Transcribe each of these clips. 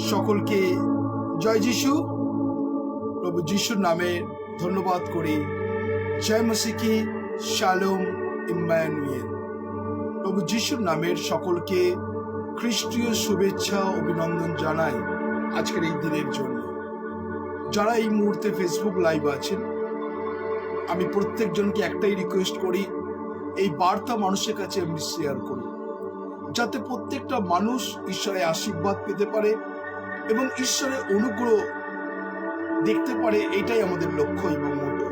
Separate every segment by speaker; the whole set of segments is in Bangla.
Speaker 1: সকলকে জয় যিশু। প্রভু যিশুর নামে ধন্যবাদ করি। জয় মসিকি, শালোম, ইম্মানুয়েল। প্রভু যিশুর নামের সকলকে খ্রিস্টীয় শুভেচ্ছা অভিনন্দন জানাই আজকের এই দিনের জন্য। যারা এই মুহূর্তে ফেসবুক লাইভ আছেন, আমি প্রত্যেকজনকে একটাই রিকোয়েস্ট করি, এই বার্তা মানুষের কাছে আপনি শেয়ার করুন, যাতে প্রত্যেকটা মানুষ ঈশ্বরের আশীর্বাদ পেতে পারে এবং ঈশ্বরের অনুগ্রহ দেখতে পারে। এটাই আমাদের লক্ষ্য এবং মোটো।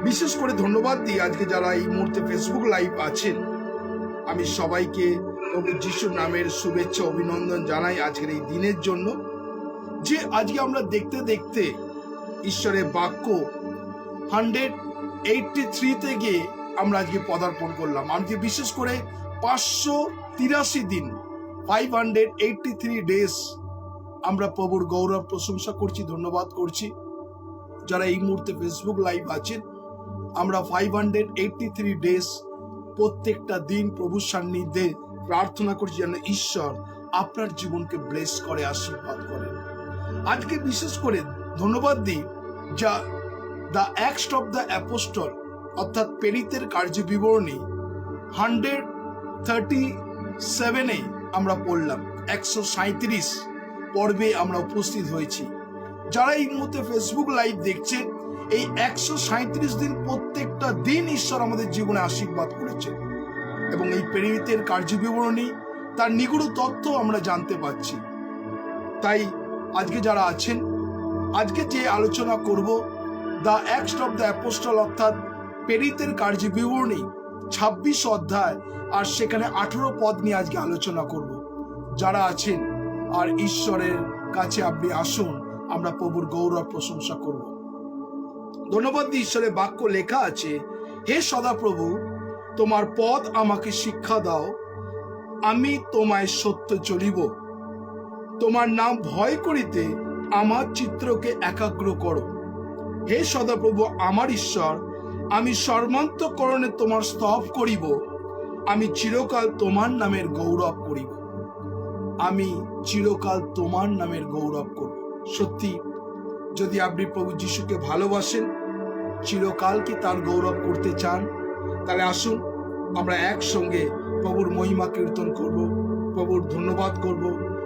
Speaker 1: বিশেষ করে ধন্যবাদ দিই আজকে যারা এই মুহূর্তে ফেসবুক লাইভ আছেন, আমি সবাইকে প্রভু যিশুর নামের শুভেচ্ছা অভিনন্দন জানাই আজকের এই দিনের জন্য, যে আজকে আমরা দেখতে দেখতে ঈশ্বরের বাক্য 183 গিয়ে আমরা আজকে পদার্পণ করলাম। আজকে বিশেষ করে 583 দিন, 583 ডেজ আমরা প্রভুর গৌরব প্রশংসা করছি, ধন্যবাদ করছি। যারা এই মুহূর্তে ফেসবুক লাইভ আছেন, আমরা 583 ডেজ প্রত্যেকটা দিন প্রভুর সান্নিধ্যে প্রার্থনা করছি যেন ঈশ্বর আপনার জীবনকে ব্লেস করে, আশীর্বাদ করেন। আজকে বিশেষ করে ধন্যবাদ দিই যা the acts of the apostle অর্থাৎ প্রেরিতের কার্য বিবরণী 137 আমরা পড়লাম। 137 পর্বে আমরা উপস্থিত হয়েছি। যারা এই মুহূর্তে ফেসবুক লাইভ দেখছে, এই 137 দিন প্রত্যেকটা দিন ঈশ্বর আমাদের জীবনে আশীর্বাদ করেছে এবং এই প্রেরিতের কার্য বিবরণী তার নিগুড় তথ্য আমরা জানতে পারছি। তাই আজকে যারা আছেন, আজকে যে আলোচনা করব the acts of the apostle অর্থাৎ প্রেরিতের কার্য বিবরণী 26 অধ্যায় আর সেখানে 18 পদ নিয়ে আজকে আলোচনা করব। যারা আছেন আর ঈশ্বরের কাছে আপনি আসুন, আমরা প্রভুর গৌরব প্রশংসা করব। ধন্যবাদ। ঈশ্বরের বাক্য লেখা আছে, হে সদাপ্রভু, তোমার পদ আমাকে শিক্ষা দাও, আমি তোমায় সত্য চলিব। তোমার নাম ভয় করিতে আমার চিত্রকে একাগ্র করো। হে সদাপ্রভু আমার ঈশ্বর, আমি সর্বান্তঃকরণে তোমার স্তব করিব, আমি চিরকাল তোমার নামের গৌরব করিব। আমি চিরকাল তোমার নামের গৌরব করব। সত্যি, যদি আপনি প্রভু যিশুকে ভালোবাসেন, চিরকাল কি তার গৌরব করতে চান, তাহলে আসুন আমরা একসঙ্গে প্রভুর মহিমা কীর্তন করব, প্রভুর ধন্যবাদ করব,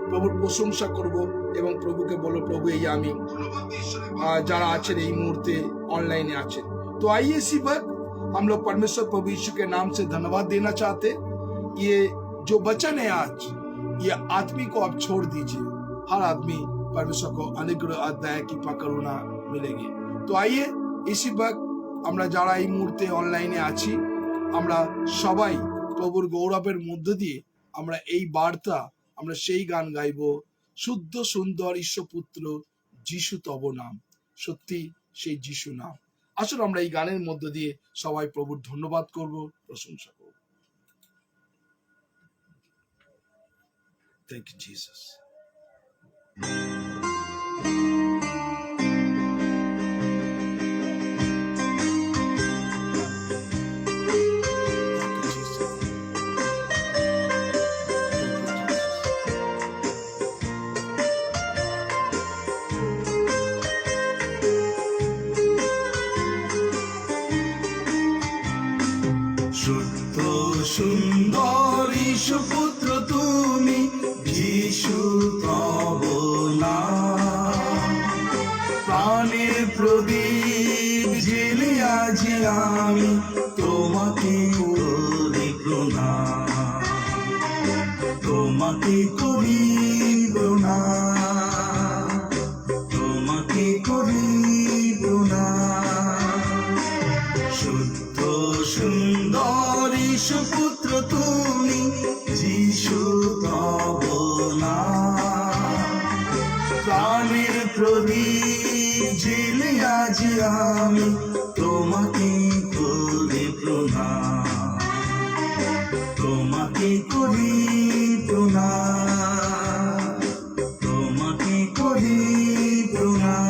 Speaker 1: প্রভুর প্রশংসা করব এবং প্রভুকে বলো, প্রভু এই আমি। যারা আছেন এই মুহूर्ते ऑनलाइन आছেন, तो आइए इसी वक्त हम लोग परमेश्वर प्रभु यीशु के नाम से धन्यवाद देना चाहते। ये जो वचन है आज, ये आदमी को आप छोड़ दीजिए, हर आदमी परमेश्वर को अनुग्रह दया की करुणा मिलेगी। तो आइए इसी वक्त আমরা যারা এই মুহূর্তে অনলাইনে আছি, আমরা সবাই প্রভুর গৌরবের মধ্য দিয়ে আমরা এই বার্তা, আমরা সেই গান গাইব, শুদ্ধ সুন্দর ঈশ্বরপুত্র যিশু তব নাম। সত্যি সেই যিশু নাম। আসুন আমরা এই গানের মধ্য দিয়ে সবাই প্রভুর ধন্যবাদ করব, প্রশংসা করব। Thank you Jesus. শুদ্ধ সুন্দর ঈশ্বরপুত্র তুমি, যিশু তব নাম। প্রাণের প্রদীপ জ্বেলে আজি আমি তোমাকে করি প্রণাম, তোমাকে করি প্রণাম, তোমাকে করি প্রণাম। শুদ্ধ সুন্দর ঈশ্বরপুত্র তুমি, যিশু তব নাম। প্রাণের প্রদীপ জ্বেলে আজি আমি তোমাকে করি প্রণাম, তোমাকে করি প্রণাম, তোমাকে করি প্রণাম।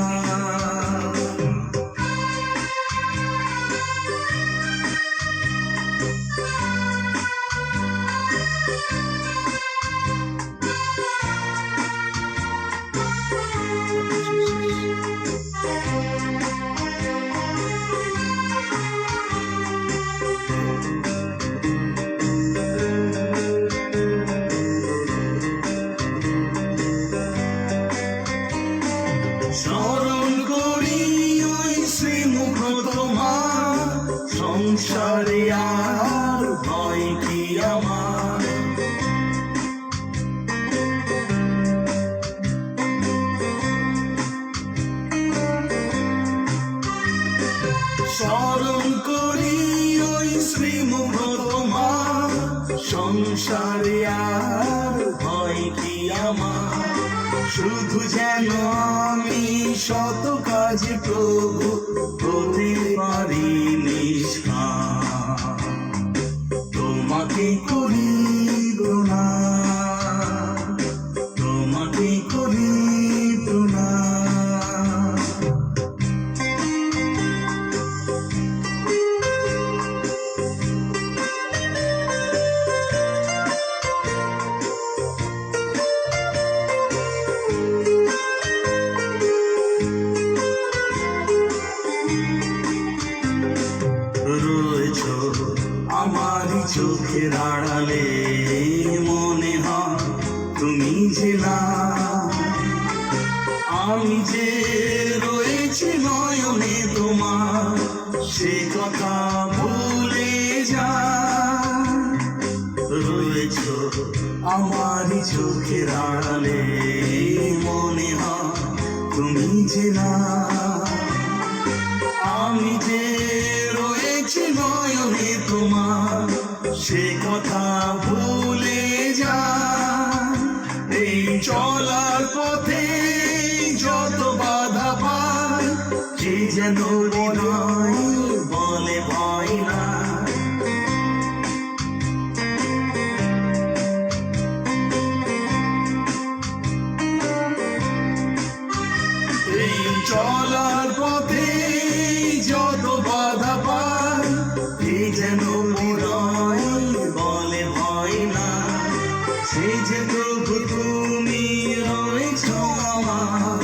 Speaker 2: শুধু যেন আমি শত কাজে প্রভু হতে পারি নিষ্কাম, তোমাকে করি প্রণাম, তোমাকে করি প্রণাম। রয়েছ আমারই চোখের আড়ালে, মনে হয় তুমি যে না, আমি যে রয়েছি নয়নে তোমার, সে কথা ভুলে যা। রয়েছ আমারই চোখের আড়ালে, মনে হয় তুমি যে না, আমি যে রয়েছি নয়নে তোমার, সে কথা ভুলে যা। এই চলার পথে যত বাধা পাই, যে যেন হৃদয় বলে ভয় না। এই চলার পথে যত বাধা পাই, যে যেন হৃদয় বলে ভয় না। সে যে প্রভু তুমি রয়েছ আমার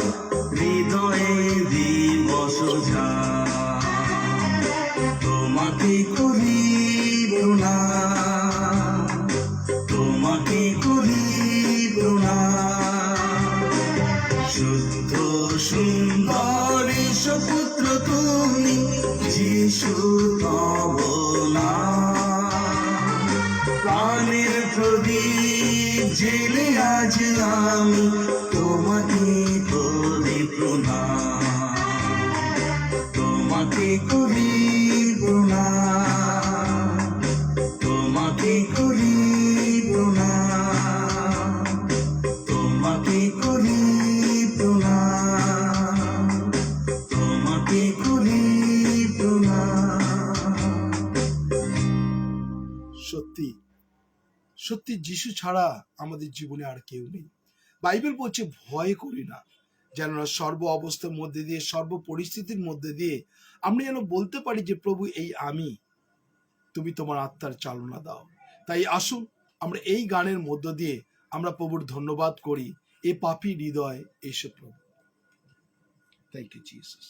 Speaker 2: হৃদয়ে দিবস যা, তোমাকে করি প্রণাম, তোমাকে করি প্রণাম। শুদ্ধ সুন্দর পুত্র তুমি, যিশু তব নাম। প্রাণের প্রদীপ জেলে আজ আমি তোমাকে করি প্রণাম, তোমাকে করি প্রণাম, তোমাকে করি প্রণাম, তোমাকে করি প্রণাম, তোমাকে করি প্রণাম।
Speaker 1: সত্যি সত্যি যিশু ছাড়া আমাদের জীবনে আর কেউ নেই। বাইবেল বলছে ভয় করি না, যেন সর্ব অবস্থার মধ্যে দিয়ে, সর্ব পরিস্থিতির মধ্যে দিয়ে আমরা যেন বলতে পারি যে প্রভু এই আমি, তুমি তোমার আত্মার চালনা দাও। তাই আসুন আমরা এই গানের মধ্য দিয়ে আমরা প্রভুর ধন্যবাদ করি। এ পাপী হৃদয় এসে প্রভু। Thank you Jesus.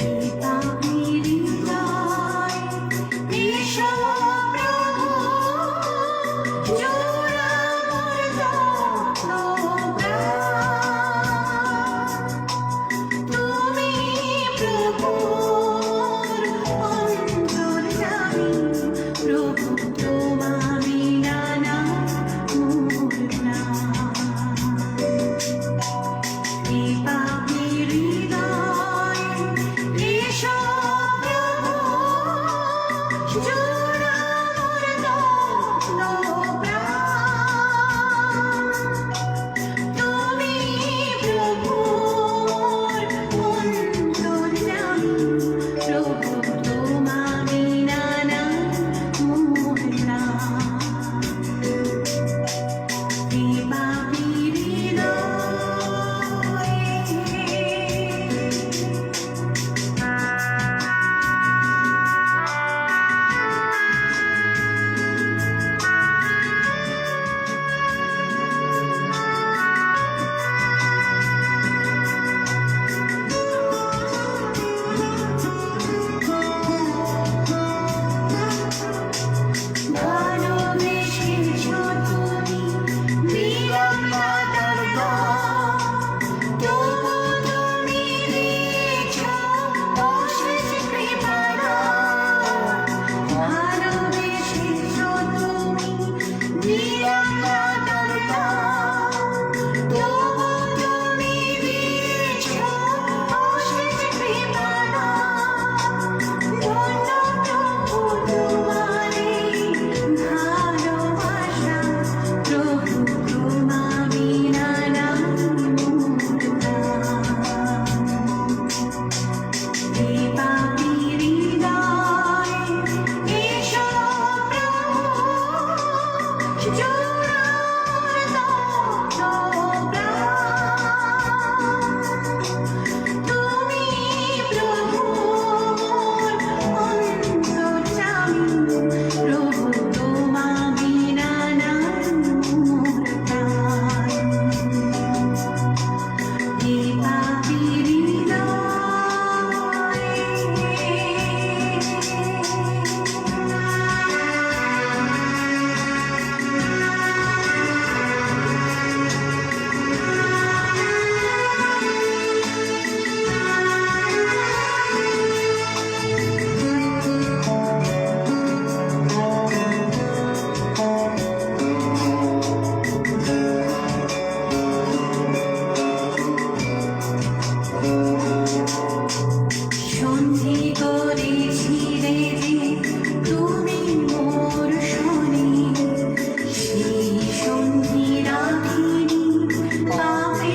Speaker 3: এই পাপী হৃদয়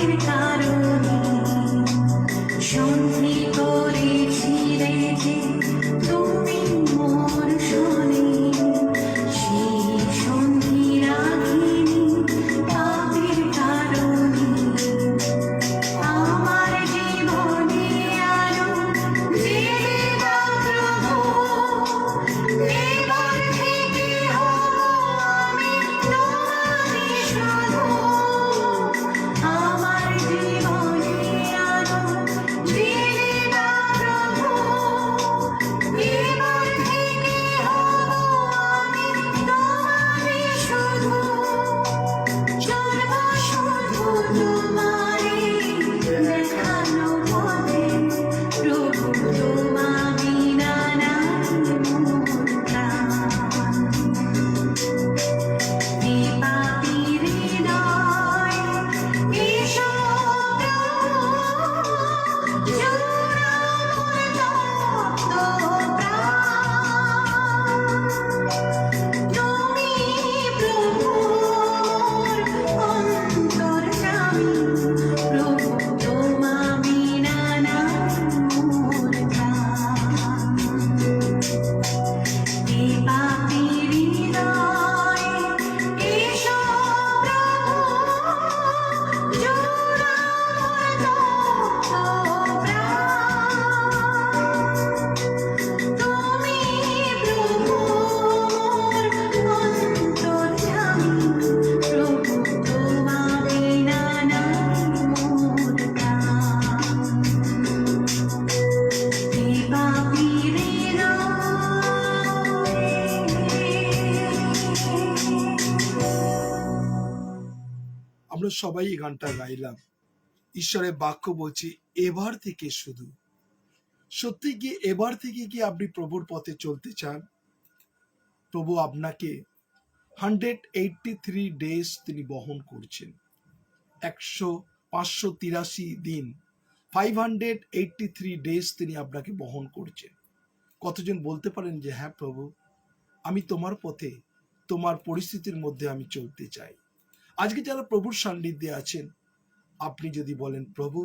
Speaker 3: পাপের কারণে সন্ধি করেছিলে যে তুমি মোর শোনে, সেই সন্ধি রাখিনি পাপের কারণে। আমার জীবনে আলো জেলে দাও প্রভু, এবার থেকে হব আমি তোমারই শুধু। আমার জীবনে আলো জেলে দাও প্রভু, এবার থেকে হব আমি তোমারই শুধু। চলব শুধু তোমারই দেখানো পথে, প্রভু তোমা বিনা নাই মোর প্রাণ। এ পাপী হৃদয় এসো প্রভু, জোড়াও মোর তপ্ত প্রাণ। তুমি প্রভু মোর অন্তর্যামী, প্রভু তোমা বিনা নাই মোর প্রাণ। এ পাপী হৃদয় এসো প্রভু, জোড়াও মোর তপ্ত প্রাণ। তুমি প্রভু মোর অন্তর্যামী, প্রভু তোমা বিনা নাই মোর প্রাণ। এ পাপী
Speaker 1: আমরা সবাই এই গানটা গাইলাম। ঈশ্বরের বাক্য বলছি এবার থেকে শুধু। সত্যি কি এবার থেকে কি আপনি প্রভুর পথে চলতে চান? প্রভু আপনাকে 183 ডেজ তিনি বহন করছেন। 583 দিন, 583 ডেজ তিনি আপনাকে বহন করছেন। কতজন বলতে পারেন যে হ্যাঁ প্রভু, আমি তোমার পথে, তোমার পরিস্থিতির মধ্যে আমি চলতে চাই। আজকে যারা প্রভুর সান্নিধ্যে আছেন, আপনি যদি বলেন প্রভু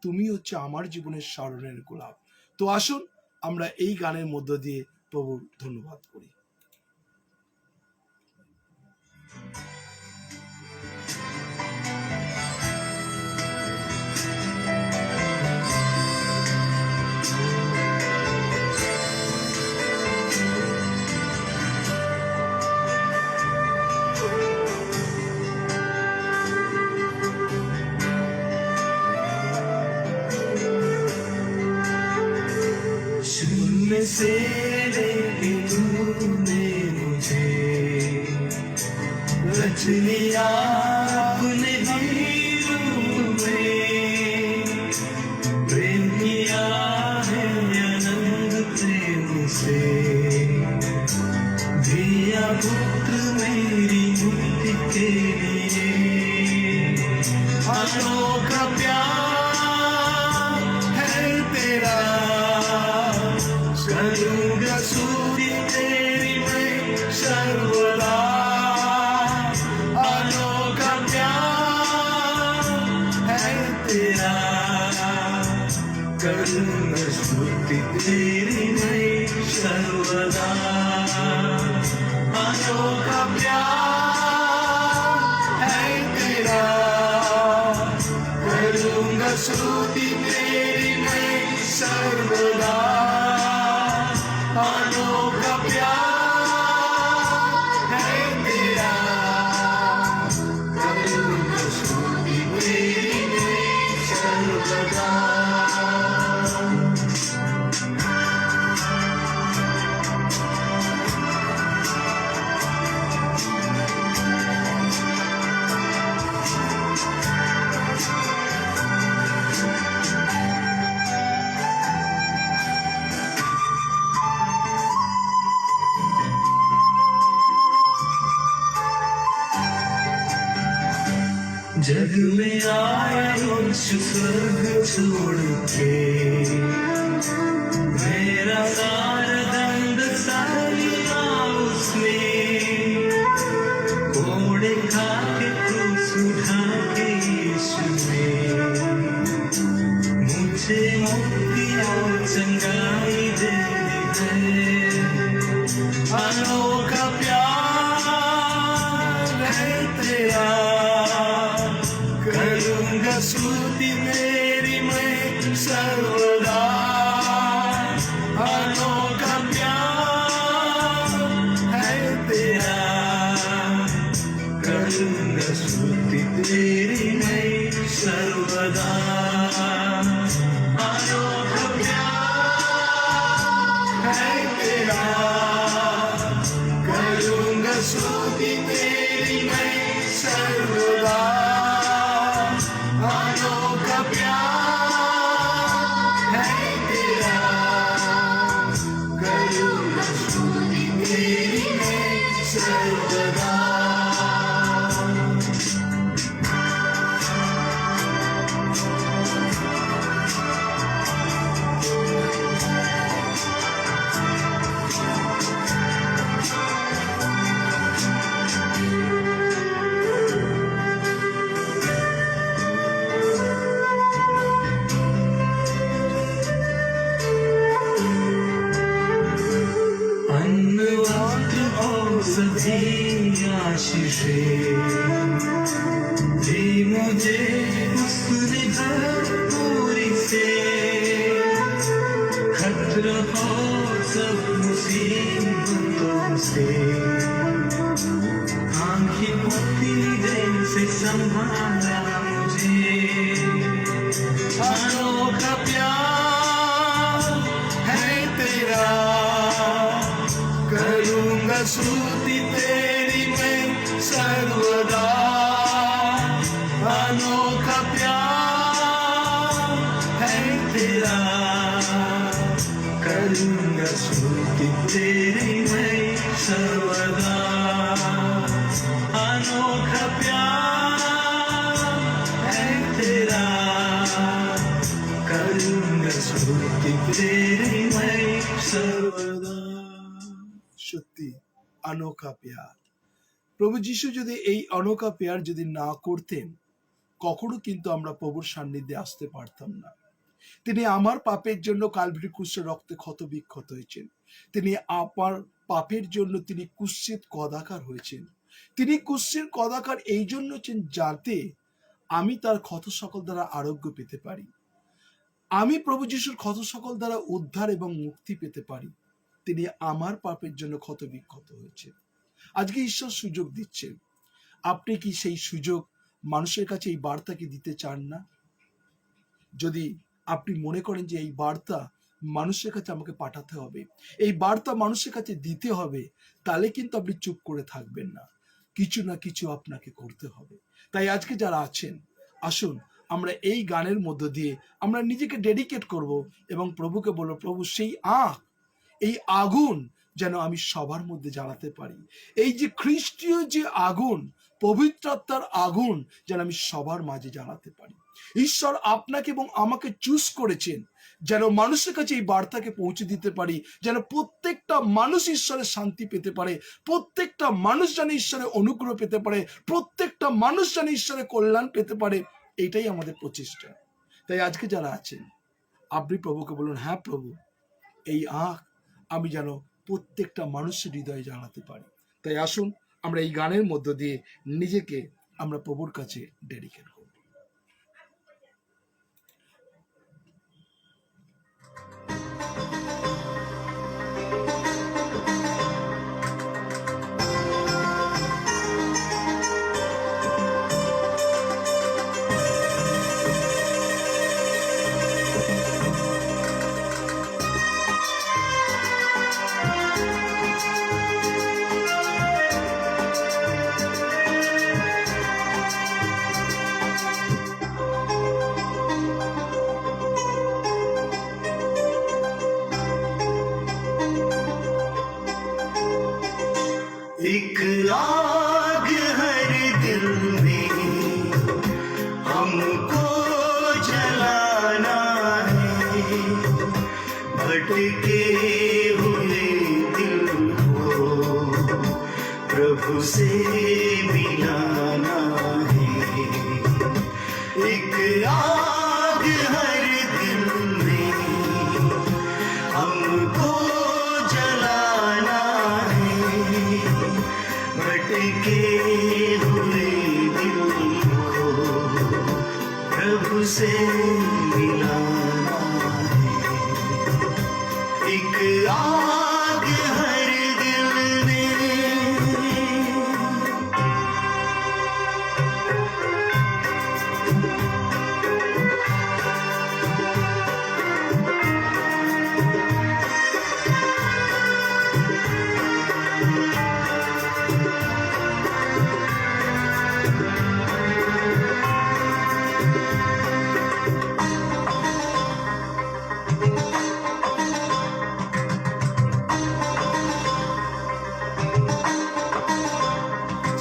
Speaker 1: তুমি হচ্ছে আমার জীবনের স্মরণের গোলাপ, তো আসুন আমরা এই গানের মধ্য দিয়ে প্রভুর ধন্যবাদ করি।
Speaker 2: शून्य से लेके तूने मुझे रच लिया अपने ही रूप में, प्रेम किया है अनंत प्रेम से, दिया पुत्र मेरी मुक्ति के लिए। अनोखा प्यार है तेरा, करूँगा स्तुति तेरी मैं सर्वदा। अनोखा प्यार है तेरा, करूँगा स्तुति तेरी मैं सर्वदा। अनोखा प्यार है तेरा, करूँगा स्तुति तेरी मैं सर्वदा। अनोखा प्यार है तेरा, करूँगा स्तुति तेरी मैं सर्वदा। जग में आया मनुष्य स्वर्ग छोड़ के, मेरा सारा दंड सह लिया उसने। घोड़े खा के क्रूस उठा के यीशु ने चंगाई देनी है। अनोखा प्यार है तेरा, करूँगा स्तुति मेरी मैं सर्वदा। अनोखा प्यार है तेरा, करूँगा स्तुति तेरी मैं सर्वदा। अनोखा प्यार है तेरा, करूँगा स्तुति तेरी मैं सर्वदा। अनोखा प्यार है तेरा, करूँगा स्तुति तेरी मैं सर्वदा। सभी आशीषें दी मुझे उसने भरपूरी से। खतरा हो सब मुसीबतों से, आंखें मोती जैसे संभाला मुझे। अनोखा प्यार है तेरा, करूँगा स्तुति तेरी मैं सर्वदा। अनोखा प्यार है तेरा, करूँगा स्तुति तेरी मैं सर्वदा। अनोखा प्यार है तेरा, करूँगा स्तुति तेरी मैं सर्वदा।
Speaker 1: সত্যি অনोखा প্যার। প্রভু যিশু যদি এই অনोखा প্যার যদি না করতেন, কখনো কিন্তু আমরা প্রভুর সান্নিধ্যে আসতে পারতাম না। তিনি আমার পাপের জন্য কালভারি ক্রুশে রক্তে ক্ষত বিক্ষত হয়েছেন। তিনি আমার পাপের জন্য তিনি কুৎসিত কদাকার হয়েছেন। তিনি কুৎসিত কদাকার এই জন্য হচ্ছেন যাতে আমি তার ক্ষত সকল দ্বারা আরোগ্য পেতে পারি, আমি প্রভু যিশুর ক্ষত সকল দ্বারা উদ্ধার এবং মুক্তি পেতে পারি। তিনি আমার পাপের জন্য ক্ষত বিক্ষত হয়েছে। আজকে ঈশ্বর সুযোগ দিচ্ছেন। আপনি কি সেই সুযোগ মানুষের কাছে এই বার্তাকে দিতে চান না? যদি আপনি মনে করেন যে এই বার্তা মানুষের কাছে আমাকে পাঠাতে হবে, এই বার্তা মানুষের কাছে দিতে হবে, তাহলে কিন্তু আপনি চুপ করে থাকবেন না, কিছু না কিছু আপনাকে করতে হবে। তাই আজকে যারা আছেন, আসুন আমরা এই গানের মধ্য দিয়ে আমরা নিজেকে ডেডিকেট করব এবং প্রভুকে বলবো, প্রভু সেই এই আগুন যেন আমি সবার মধ্যে জ্বালাতে পারি। এই যে খ্রিস্টীয় যে আগুন, পবিত্র আত্মার আগুন যেন আমি সবার মাঝে জ্বালাতে পারি। ঈশ্বর আপনাকে এবং আমাকে চুজ করেছেন যেন মানুষের কাছে এই বার্তাকে পৌঁছে দিতে পারি, যেন প্রত্যেকটা মানুষ ঈশ্বরের শান্তি পেতে পারে, প্রত্যেকটা মানুষ যেন ঈশ্বরের অনুগ্রহ পেতে পারে, প্রত্যেকটা মানুষ যেন ঈশ্বরের কল্যাণ পেতে পারে। এইটাই আমাদের প্রচেষ্টা। তাই আজকে যারা আছেন, আপনি প্রভুকে বলুন, হ্যাঁ প্রভু, এই আমি যেন প্রত্যেকটা মানুষের হৃদয়ে জানাতে পারি। তাই আসুন আমরা এই গানের মধ্য দিয়ে নিজেকে আমরা প্রভুর কাছে ডেডিকেট করব।
Speaker 2: एक आग हर दिल में हमको जलाना है, भटके हुए दिल को प्रभु से मिलाना है। एक आग हर दिल में से मिलाना है। एक आग हर दिल में,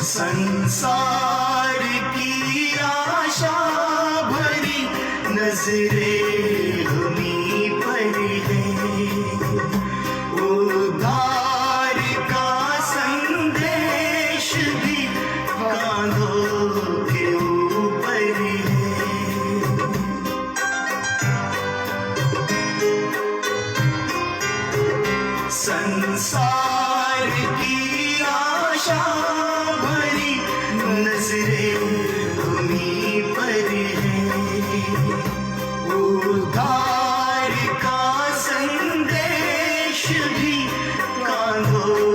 Speaker 2: संसार की आशा भरी नजरें हमी पर है। उद्धार का संदेश भी कांधों के ऊपर है। संसार की आशा भरी नजरें तुम्हीं पर है। उद्धार का संदेश भी कांधों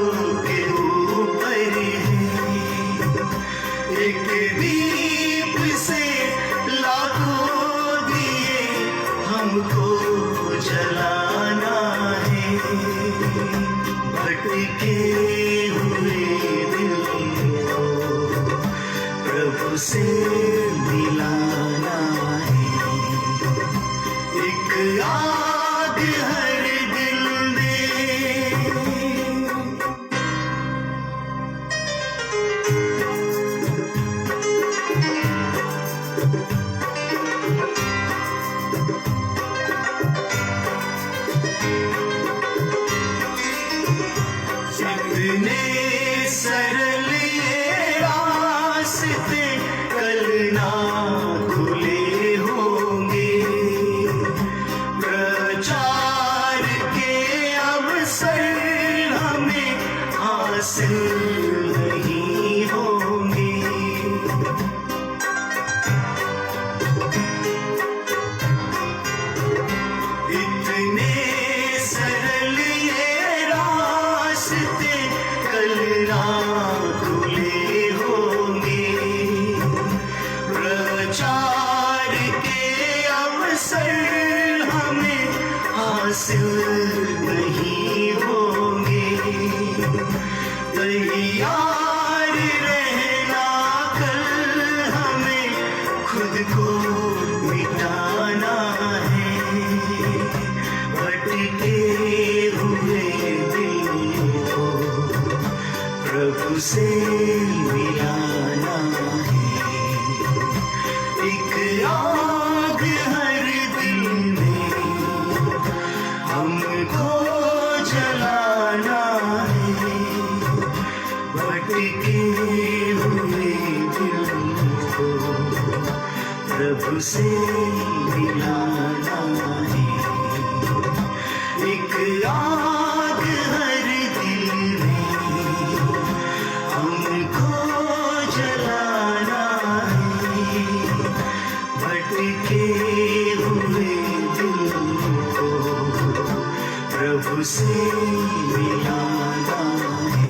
Speaker 2: के ऊपर है। एक दीप से लाखों दिए हमको जलाना है। भटके हुए दिल को प्रभु से मिलाना है। एक आग हर दिल में, इतने सरल ये रास्ते कल ना खुले होंगे। प्रचार के अवसर हमें हासिल नहीं होंगे। इतने सरल ये रास्ते कल ना खुले होंगे। प्रचार के अवसर हमें हासिल नहीं होंगे। तैयार रहना कल हमें खुद को मिटाना है। भटके हुए दिल को प्रभु से मिलाना है। एक आग हर दिल में हमको जलाना है। भटके हुए दिल को प्रभु से मिलाना है। एक आग हर दिल में हमको जलाना है। भटके हुए दिल को प्रभु से मिलाना है।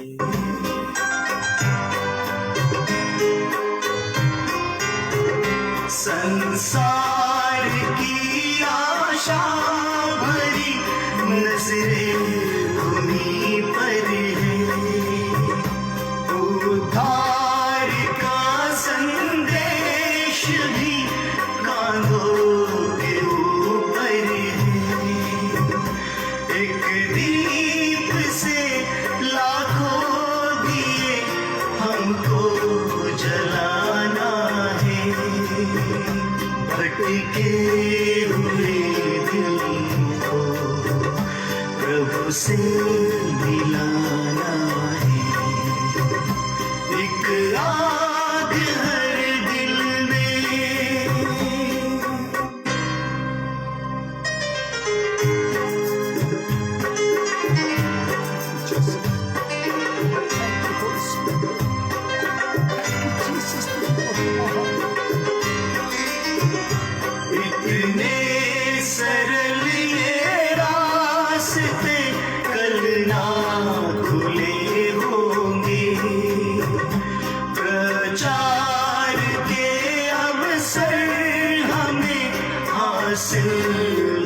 Speaker 2: संसार की आशा भरी नजरें तुम्हीं पर है। उद्धार का संदेश भी कांधों के ऊपर है। एक दीप से लाखों दिए हमको जलाना है। भटके हुए दिल को प्रभु से मिलाना है। एक आग हर दिल में, इतने सरल ये रास्ते कल ना खुले होंगे, प्रचार के अवसर हमें हासिल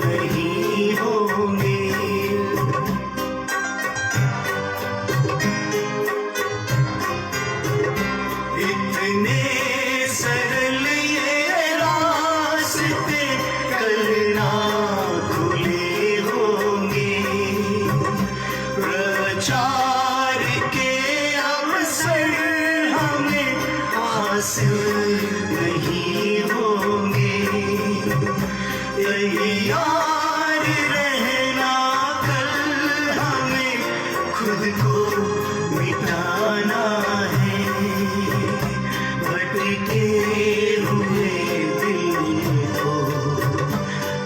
Speaker 2: नहीं होंगे। इतने सरल ये रास्ते कल ना खुले होंगे, प्रचार के अवसर हमें हासिल नहीं होंगे। तैयार रहना कल हमें खुद को मिटाना है, भटके हुए दिल को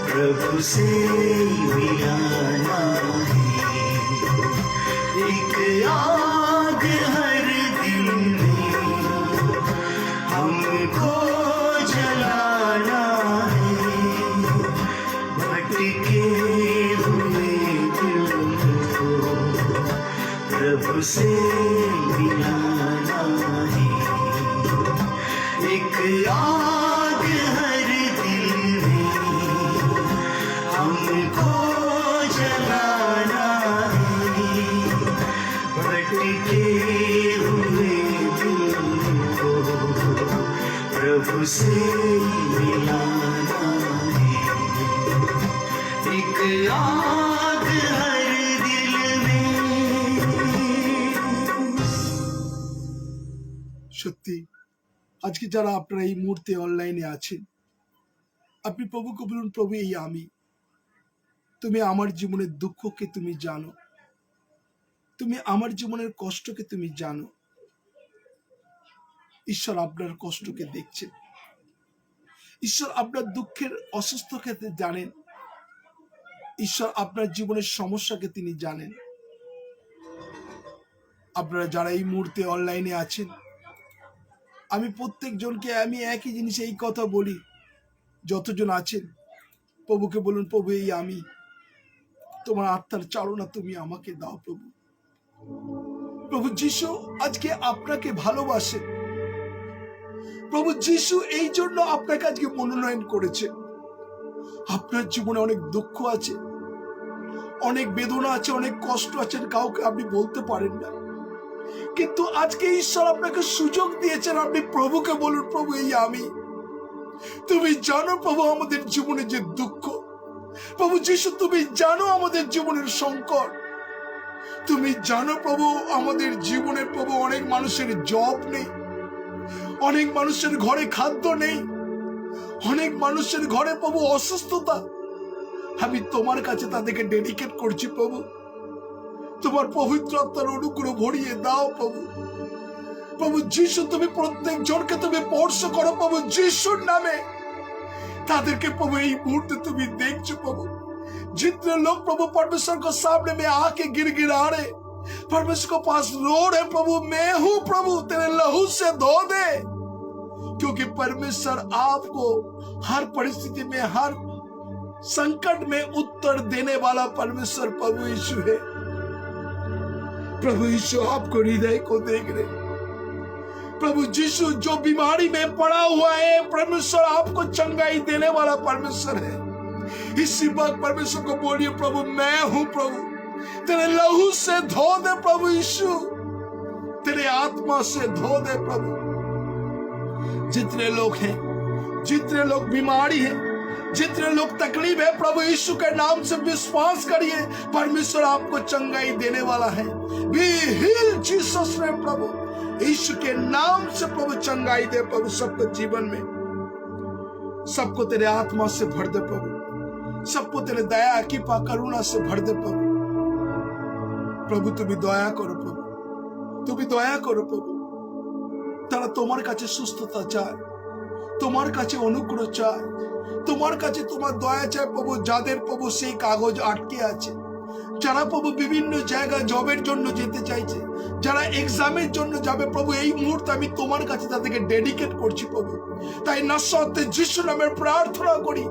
Speaker 2: प्रभु से मिलाना है। एक आग हर दिल में हमको जलाना है, भटके हुए दिल को प्रभु से मिलाना है। एक आग हर दिल में हमको जलाना है, भटके हुए दिल को प्रभु से मिलाना है। एक आग हर दिल में।
Speaker 1: সত্যি আজকে যারা আপনারা এই মুহূর্তে অনলাইনে আছেন, আপনি প্রভুকে বলুন, প্রভু এই আমি, তুমি আমার জীবনের দুঃখকে তুমি জানো, তুমি আমার জীবনের কষ্টকে তুমি জানো। ঈশ্বর আপনার কষ্টকে দেখছেন, ঈশ্বর আপনার দুঃখের অসুস্থকে জানেন, ঈশ্বর আপনার জীবনের সমস্যাকে তিনি জানেন। আপনারা যারা এই মুহূর্তে অনলাইনে আছেন, আমি প্রত্যেকজনকে আমি একই জিনিস এই কথা বলি, যতজন আছেন প্রভুকে বলুন, প্রভু এই আমি, তোমার আত্মার চালনা তুমি আমাকে দাও প্রভু। প্রভু যিশু আজকে আপনাকে ভালোবাসে, প্রভু যিশু এই জন্য আপনাকে আজকে মনোনয়ন করেছে। আপনার জীবনে অনেক দুঃখ আছে, অনেক বেদনা আছে, অনেক কষ্ট আছে, কাউকে আপনি বলতে পারেন না, কিন্তু আজকে ঈশ্বর আপনাকে সুযোগ দিয়েছেন। আপনি প্রভুকে বলুন, প্রভু এই আমি, তুমি জানো প্রভু আমাদের জীবনে যে দুঃখ, প্রভু যিশু তুমি জানো আমাদের জীবনের সংকট, তুমি জানো প্রভু আমাদের জীবনে প্রভু অনেক মানুষের জব নেই, অনেক মানুষের ঘরে খাদ্য নেই, অনেক মানুষের ঘরে প্রভু অসুস্থতা। আমি তোমার কাছে তাদেরকে ডেডিকেট করছি প্রভু, তোমার পবিত্র আত্মার অনুগ্রহ ভরিয়ে দাও প্রভু। প্রভু যিশু তুমি প্রত্যেক জনকে তুমি স্পর্শ করো প্রভু যিশুর নামে, तादेरके प्रभु এই মুহূর্তে তুমি দেখছো प्रभु, जितने लोग प्रभु परमेश्वर को सामने में आके गिड़गिड़ा रहे, परमेश्वर को पास रो रहे, प्रभु मैं हूं प्रभु, तेरे लहू से धो दे, क्योंकि परमेश्वर आपको हर परिस्थिति में हर संकट में उत्तर देने वाला परमेश्वर प्रभु यीशु है। प्रभु यीशु आपको हृदय को देख रहे, प्रभु यीशु जो बीमारी में पड़ा हुआ है, परमेश्वर आपको चंगाई देने वाला परमेश्वर है। इसी बात परमेश्वर को बोलिए, प्रभु मैं हूं प्रभु, तेरे लहू से धो दे प्रभु यीशु, तेरे आत्मा से धो दे प्रभु। जितने लोग हैं, जितने लोग बीमारी है, जितने लोग तकलीफ है, प्रभु यीशु के नाम से विश्वास करिए, परमेश्वर आपको चंगाई देने वाला है। बी हील जीसस नेम प्रभु, यीशु के नाम से प्रभु चंगाई दे प्रभु, सबको जीवन में, सबको तेरे आत्मा से भर दे प्रभु, सबको तेरे दया कृपा करुणा से भर दे प्रभु। प्रभु তুমি দয়া করো প্রভু, তুমি দয়া করো প্রভু। তারা তোমার কাছে সুস্থতা চায়, তোমার কাছে অনুগ্রহ চায়, তোমার কাছে তোমার দয়া চায় প্রভু। যাদের প্রভু সেই কাগজ আটকে আছে, যারা প্রভু বিভিন্ন জায়গায় জবের জন্য যেতে চাইছে, যারা এক্সামের জন্য যাবে প্রভু, এই মুহূর্তে আমি তোমার কাছে তাদেরকে ডেডিকেট করছি প্রভু। তাই নাসরতে যিশু নামে প্রার্থনা করি,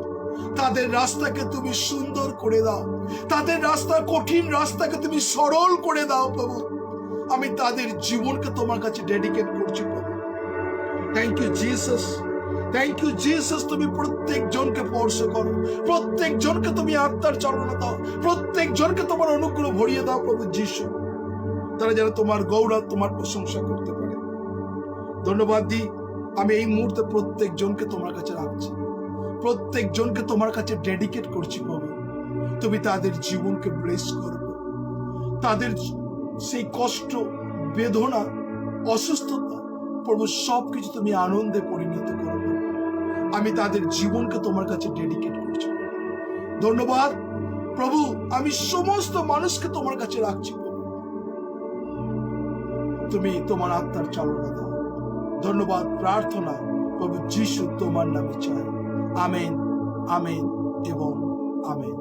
Speaker 1: তাদের রাস্তাকে তুমি সুন্দর করে দাও, তাদের রাস্তা, কঠিন রাস্তাকে তুমি সরল করে দাও প্রভু। আমি তাদের জীবনকে তোমার কাছে ডেডিকেট করছি প্রভু। Thank you Jesus, thank you Jesus. তুমি প্রত্যেক জনকে স্পর্শ করো, প্রত্যেক জনকে তুমি আত্মার চালনা দাও, প্রত্যেক জনকে তোমার অনুগ্রহ ভরিয়ে দাও প্রভু যিশু, তারা যেন তোমার গৌরব, তোমার প্রশংসা করতে পারে। ধন্যবাদ দিই। আমি এই মুহূর্তে প্রত্যেক জনকে তোমার কাছে রাখছি, প্রত্যেক জনকে তোমার কাছে ডেডিকেট করছি প্রভু। তুমি তাদের জীবনকে ব্লেস করবে, তাদের সেই কষ্ট, বেদনা, অসুস্থতা প্রভু সবকিছু তুমি আনন্দে পরিণত করবে। আমি তাদের জীবনকে তোমার কাছে ডেডিকেট করছি। ধন্যবাদ প্রভু। আমি সমস্ত মানুষকে তোমার কাছে রাখছি প্রভু, তুমি তোমার আত্মার চালনা দাও। ধন্যবাদ, প্রার্থনা প্রভু যিশু তোমার নামে চাই। আমেন, আমেন এবং আমেন,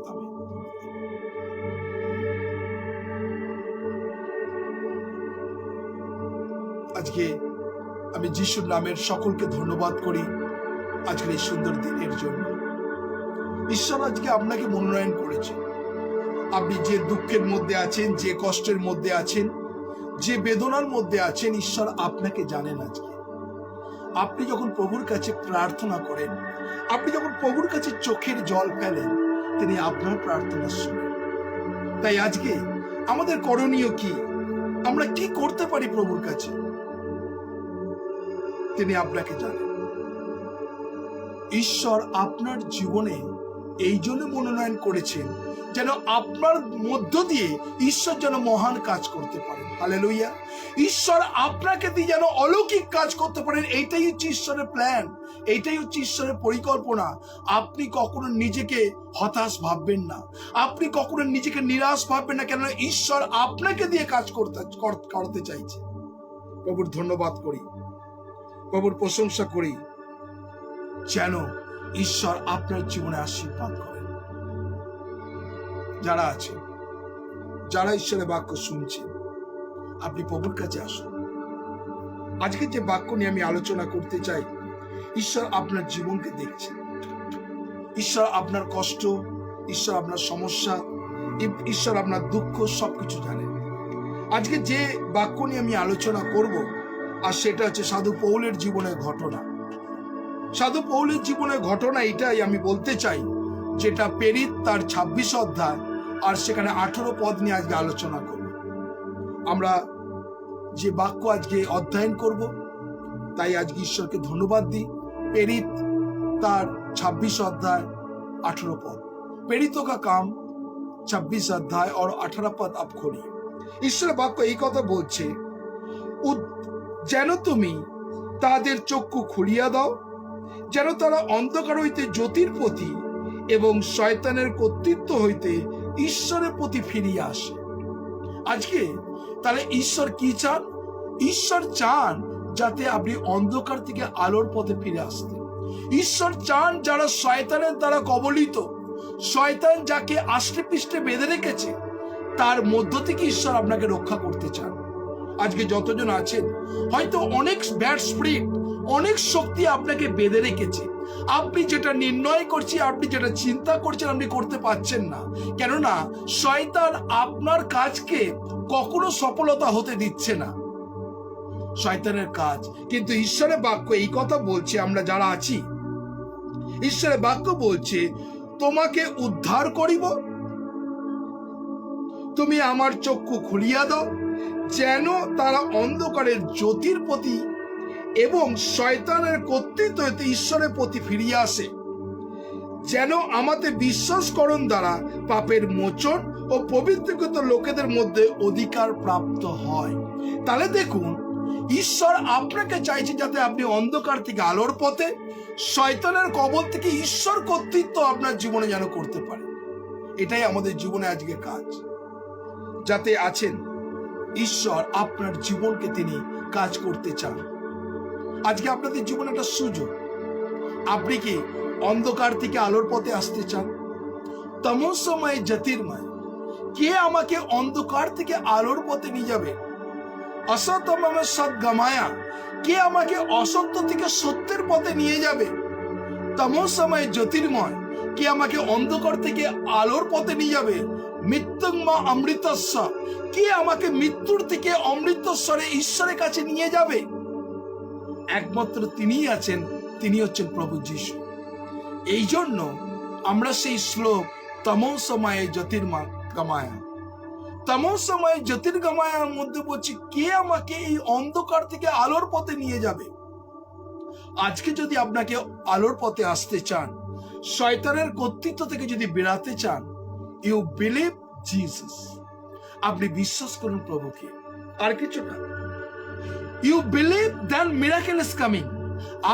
Speaker 1: আমেন। আজকে আমি যিশুর নামের সকলকে ধন্যবাদ করি আজকের এই সুন্দর দিনের জন্য। ঈশ্বর আজকে আপনাকে মনোনয়ন করেছে। আপনি যে দুঃখের মধ্যে আছেন, যে কষ্টের মধ্যে আছেন, যে বেদনার মধ্যে আছেন, ঈশ্বর আপনাকে জানেন। আজকে আপনি যখন প্রভুর কাছে প্রার্থনা করেন, আপনি যখন প্রভুর কাছে চোখের জল ফেলেন, তিনি আপনার প্রার্থনা শুনেন। তাই আজকে আমাদের করণীয় কি? আমরা কি করতে পারি প্রভুর কাছে? তিনি আপনাকে জানেন। ঈশ্বর আপনার জীবনে এই জন্য মনোনয়ন করেছেন যেন আপনার মধ্য দিয়ে ঈশ্বর যেন মহান কাজ করতে পারেন। হালেলুয়া। ঈশ্বর আপনাকে দিয়ে যেন অলৌকিক কাজ করতে পারেন। এইটাই হচ্ছে ঈশ্বরের প্ল্যান, এইটাই হচ্ছে ঈশ্বরের পরিকল্পনা। আপনি কখনো নিজেকে হতাশ ভাববেন না, আপনি কখনো নিজেকে নিরাশ ভাববেন না, কেননা ঈশ্বর আপনাকে দিয়ে কাজ করতে চাইছে। প্রভুর ধন্যবাদ করি, প্রভুর প্রশংসা করি, যেন ঈশ্বর আপনার জীবনে আশীর্বাদ করেন। যারা আছে, যারা ঈশ্বরের বাক্য শুনছেন, আপনি প্রভুর কাছে আসুন। আজকে যে বাক্য নিয়ে আমি আলোচনা করতে চাই, ঈশ্বর আপনার জীবনকে দেখছেন, ঈশ্বর আপনার কষ্ট, ঈশ্বর আপনার সমস্যা, ঈশ্বর আপনার দুঃখ সবকিছু জানেন। আজকে যে বাক্য নিয়ে আমি আলোচনা করব, আর সেটা হচ্ছে সাধু পৌলের জীবনের ঘটনা। সাধু পৌলের জীবনের ঘটনা এটাই আমি বলতে চাই, যেটা প্রেরিত তার 26 অধ্যায় আর সেখানে 18 পদ নিয়ে আজকে আলোচনা করব। আমরা যে বাক্য আজকে অধ্যয়ন করব, তাই আজকে ঈশ্বরকে ধন্যবাদ দিই। प्रेरित तार 26 अध्याय 18 पद। प्रेरितों का काम 26 अध्याय और 18 पद आप खोलिए। ईश्वर बाक्य এই কথা বলছে, যেন তুমি তাদের চক্ষু খুলিয়া দাও, যেন তারা অন্ধকার হইতে জ্যোতির প্রতি এবং শয়তানের কর্তৃত্ব হইতে ঈশ্বরের প্রতি ফিরিয়ে আসে। আজকে তাহলে ঈশ্বর কি চান? ঈশ্বর চান যাতে আপনি অন্ধকার থেকে আলোর পথে ফিরে আসতে। ঈশ্বর চান যারা শয়তানের দ্বারা কবলিত, শয়তান যাকে আষ্টে পৃষ্ঠে বেঁধে রেখেছে, তার মধ্য থেকে ঈশ্বর আপনাকে রক্ষা করতে চান। আজকে যতজন আছেন, হয়তো অনেক ব্যাড স্পিরিট, অনেক শক্তি আপনাকে বেঁধে রেখেছে। আপনি যেটা নির্ণয় করছেন, আপনি যেটা চিন্তা করছেন, আপনি করতে পারছেন না, কেননা শয়তান আপনার কাজকে কখনো সফলতা হতে দিচ্ছে না, শয়তানের কাজ। কিন্তু ঈশ্বরের বাক্য এই কথা বলছে, আমরা যারা আছি, ঈশ্বরের বাক্য বলছে, তোমাকে উদ্ধার করিব, তুমি আমার চক্ষু খুলিয়া দাও, যেন তারা অন্ধকারের জ্যোতির প্রতি এবং শয়তানের কর্তৃত্ব হইতে ঈশ্বরের প্রতি ফিরিয়ে আসে, যেন আমাদের বিশ্বাসকরণ দ্বারা পাপের মোচন ও পবিত্রকৃত লোকেদের মধ্যে অধিকার প্রাপ্ত হয়। তাহলে দেখুন, ঈশ্বর আপনাকে চাইছে যাতে আপনি অন্ধকার থেকে আলোর পথে, শয়তানের কবল থেকে ঈশ্বর কর্তৃত্ব আপনার জীবনে যেন করতে পারে। এটাই আমাদের জীবনে আজকে কাজ। যাতে আছেন, ঈশ্বর আপনার জীবনকে তিনি কাজ করতে চান। আজকে আপনাদের জীবনে একটা সুযোগ, আপনি কি অন্ধকার থেকে আলোর পথে আসতে চান? তমসময় জ্যোতির্ময়, কে আমাকে অন্ধকার থেকে আলোর পথে নিয়ে যাবে? অসতম সৎ গমায়া, কে আমাকে অসত্য থেকে সত্যের পথে নিয়ে যাবে? তমসময় জ্যোতির্ময়, কে আমাকে অন্ধকার থেকে আলোর পথে নিয়ে যাবে? মৃত্যুমা অমৃতস্বর, কে আমাকে মৃত্যুর থেকে অমৃতস্বরে ঈশ্বরের কাছে নিয়ে যাবে? একমাত্র তিনিই আছেন, তিনি হচ্ছেন প্রভু যীশু। এই জন্য আমরা সেই শ্লোক তমোসময়ে জ্যোতির্গময়, তমোসময়ে জ্যোতির্গময়ের মধ্যে বলছি কে আমাকে এই অন্ধকার থেকে আলোর পথে নিয়ে যাবে। আজকে যদি আপনাকে আলোর পথে আসতে চান, শয়তানের কর্তৃত্ব থেকে যদি বেরাতে চান, ইউ বিলিভ জিসাস, আপনি বিশ্বাস করুন প্রভুকে, আর কিছু না। You believe then miracle is coming.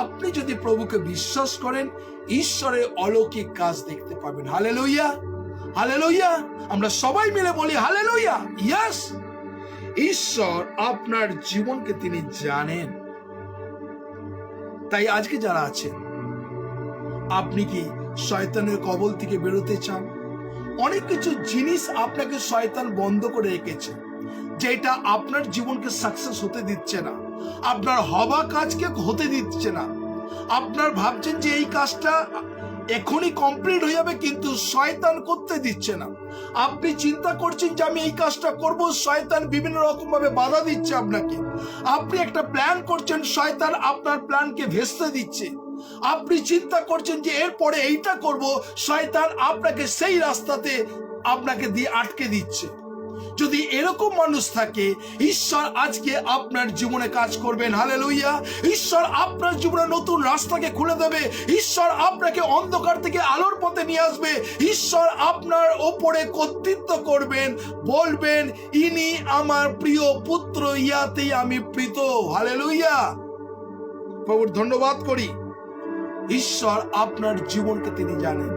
Speaker 1: আপনি যদি প্রভুকে বিশ্বাস করেন, ঈশ্বরের অলৌকিক কাজ দেখতে পাবেন। Hallelujah, hallelujah. আমরা সবাই মিলে বলি হালেলুয়া। ইয়েস, ঈশ্বর আপনার জীবনকে তিনি জানেন। তাই আজকে যারা আছেন, আপনি কি শয়তানের কবল থেকে বেরোতে চান? অনেক কিছু জিনিস আপনাকে শয়তান বন্ধ করে রেখেছে, যেটা আপনার জীবনকে সাকসেস হতে দিচ্ছে না, আপনার হওয়া কাজকে হতে দিচ্ছে না। আপনার ভাবছেন যে এই কাজটা এখনই কমপ্লিট হয়ে যাবে, কিন্তু শয়তান করতে দিচ্ছে না। আপনি চিন্তা করছেন যে আমি এই কাজটা করব, শয়তান বিভিন্ন রকম ভাবে বাধা দিচ্ছে আপনাকে। আপনি একটা প্ল্যান করছেন, শয়তান আপনার প্ল্যানকে ভেস্তে দিচ্ছে। আপনি চিন্তা করছেন যে এরপরে এইটা করব, শয়তান আপনাকে সেই রাস্তাতে আপনাকে দিয়ে আটকে দিচ্ছে। যদি এরকম মানুষ থাকে, ঈশ্বর আজকে আপনার জীবনে কাজ করবেন। হালেলুয়া। ঈশ্বর আপনার জীবনে নতুন রাস্তাকে খুলে দেবে। ঈশ্বর আপনাকে অন্ধকার থেকে আলোর পথে নিয়ে আসবে। ঈশ্বর আপনার ওপরে কর্তৃত্ব করবেন, বলবেন ইনি আমার প্রিয় পুত্র, ইয়াতেই আমি প্রীত। হালেলুয়া। প্রভুর ধন্যবাদ করি। ঈশ্বর আপনার জীবনকে তিনি জানেন।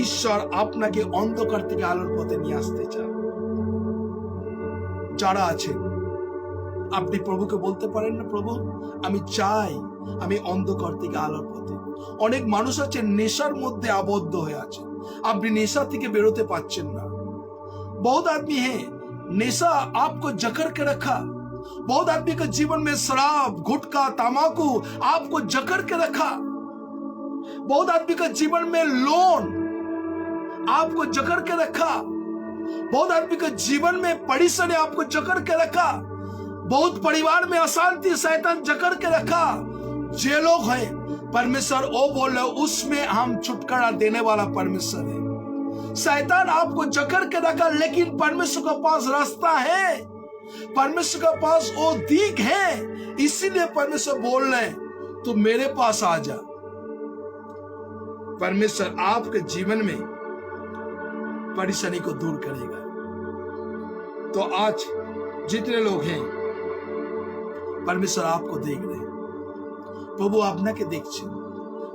Speaker 1: ঈশ্বর আপনাকে অন্ধকার থেকে আলোর পথে নিয়ে আসতে চান। যারা আছেন, আপনি প্রভুকে বলতে পারেন না, প্রভু আমি চাই আমি অন্ধকার থেকে আলোর পথে। অনেক মানুষ আছে নেশার মধ্যে আবদ্ধ হয়ে আছে, আপনি নেশা থেকে বেরোতে পারছেন না। बहुत आदमी है नेशा आपको जकड़ के रखा। बहुत आदमी के जीवन में शराब, गुटखा, तंबाकू आपको जकड़ के रखा। बहुत आदमी के जीवन में लोन आपको जकड़ के रखा। बहुत आदमी के जीवन में परेशानी आपको जकड़ के रखा। बहुत परिवार में अशांति शैतान जकड़ के रखा। जे लोग हैं, परमेश्वर वो बोल रहे उसमें हम छुटकारा देने वाला परमेश्वर है। शैतान आपको जकड़ के रखा, लेकिन परमेश्वर के पास रास्ता है, परमेश्वर के पास वो दिक है। इसीलिए परमेश्वर बोल रहे तू मेरे पास आ जा। परमेश्वर आपके जीवन में परेशानी को दूर करेगा। तो आज जितने लोग हैं, परमेश्वर आपको देख रहे हैं, প্রভু আপনাকে দেখছেন,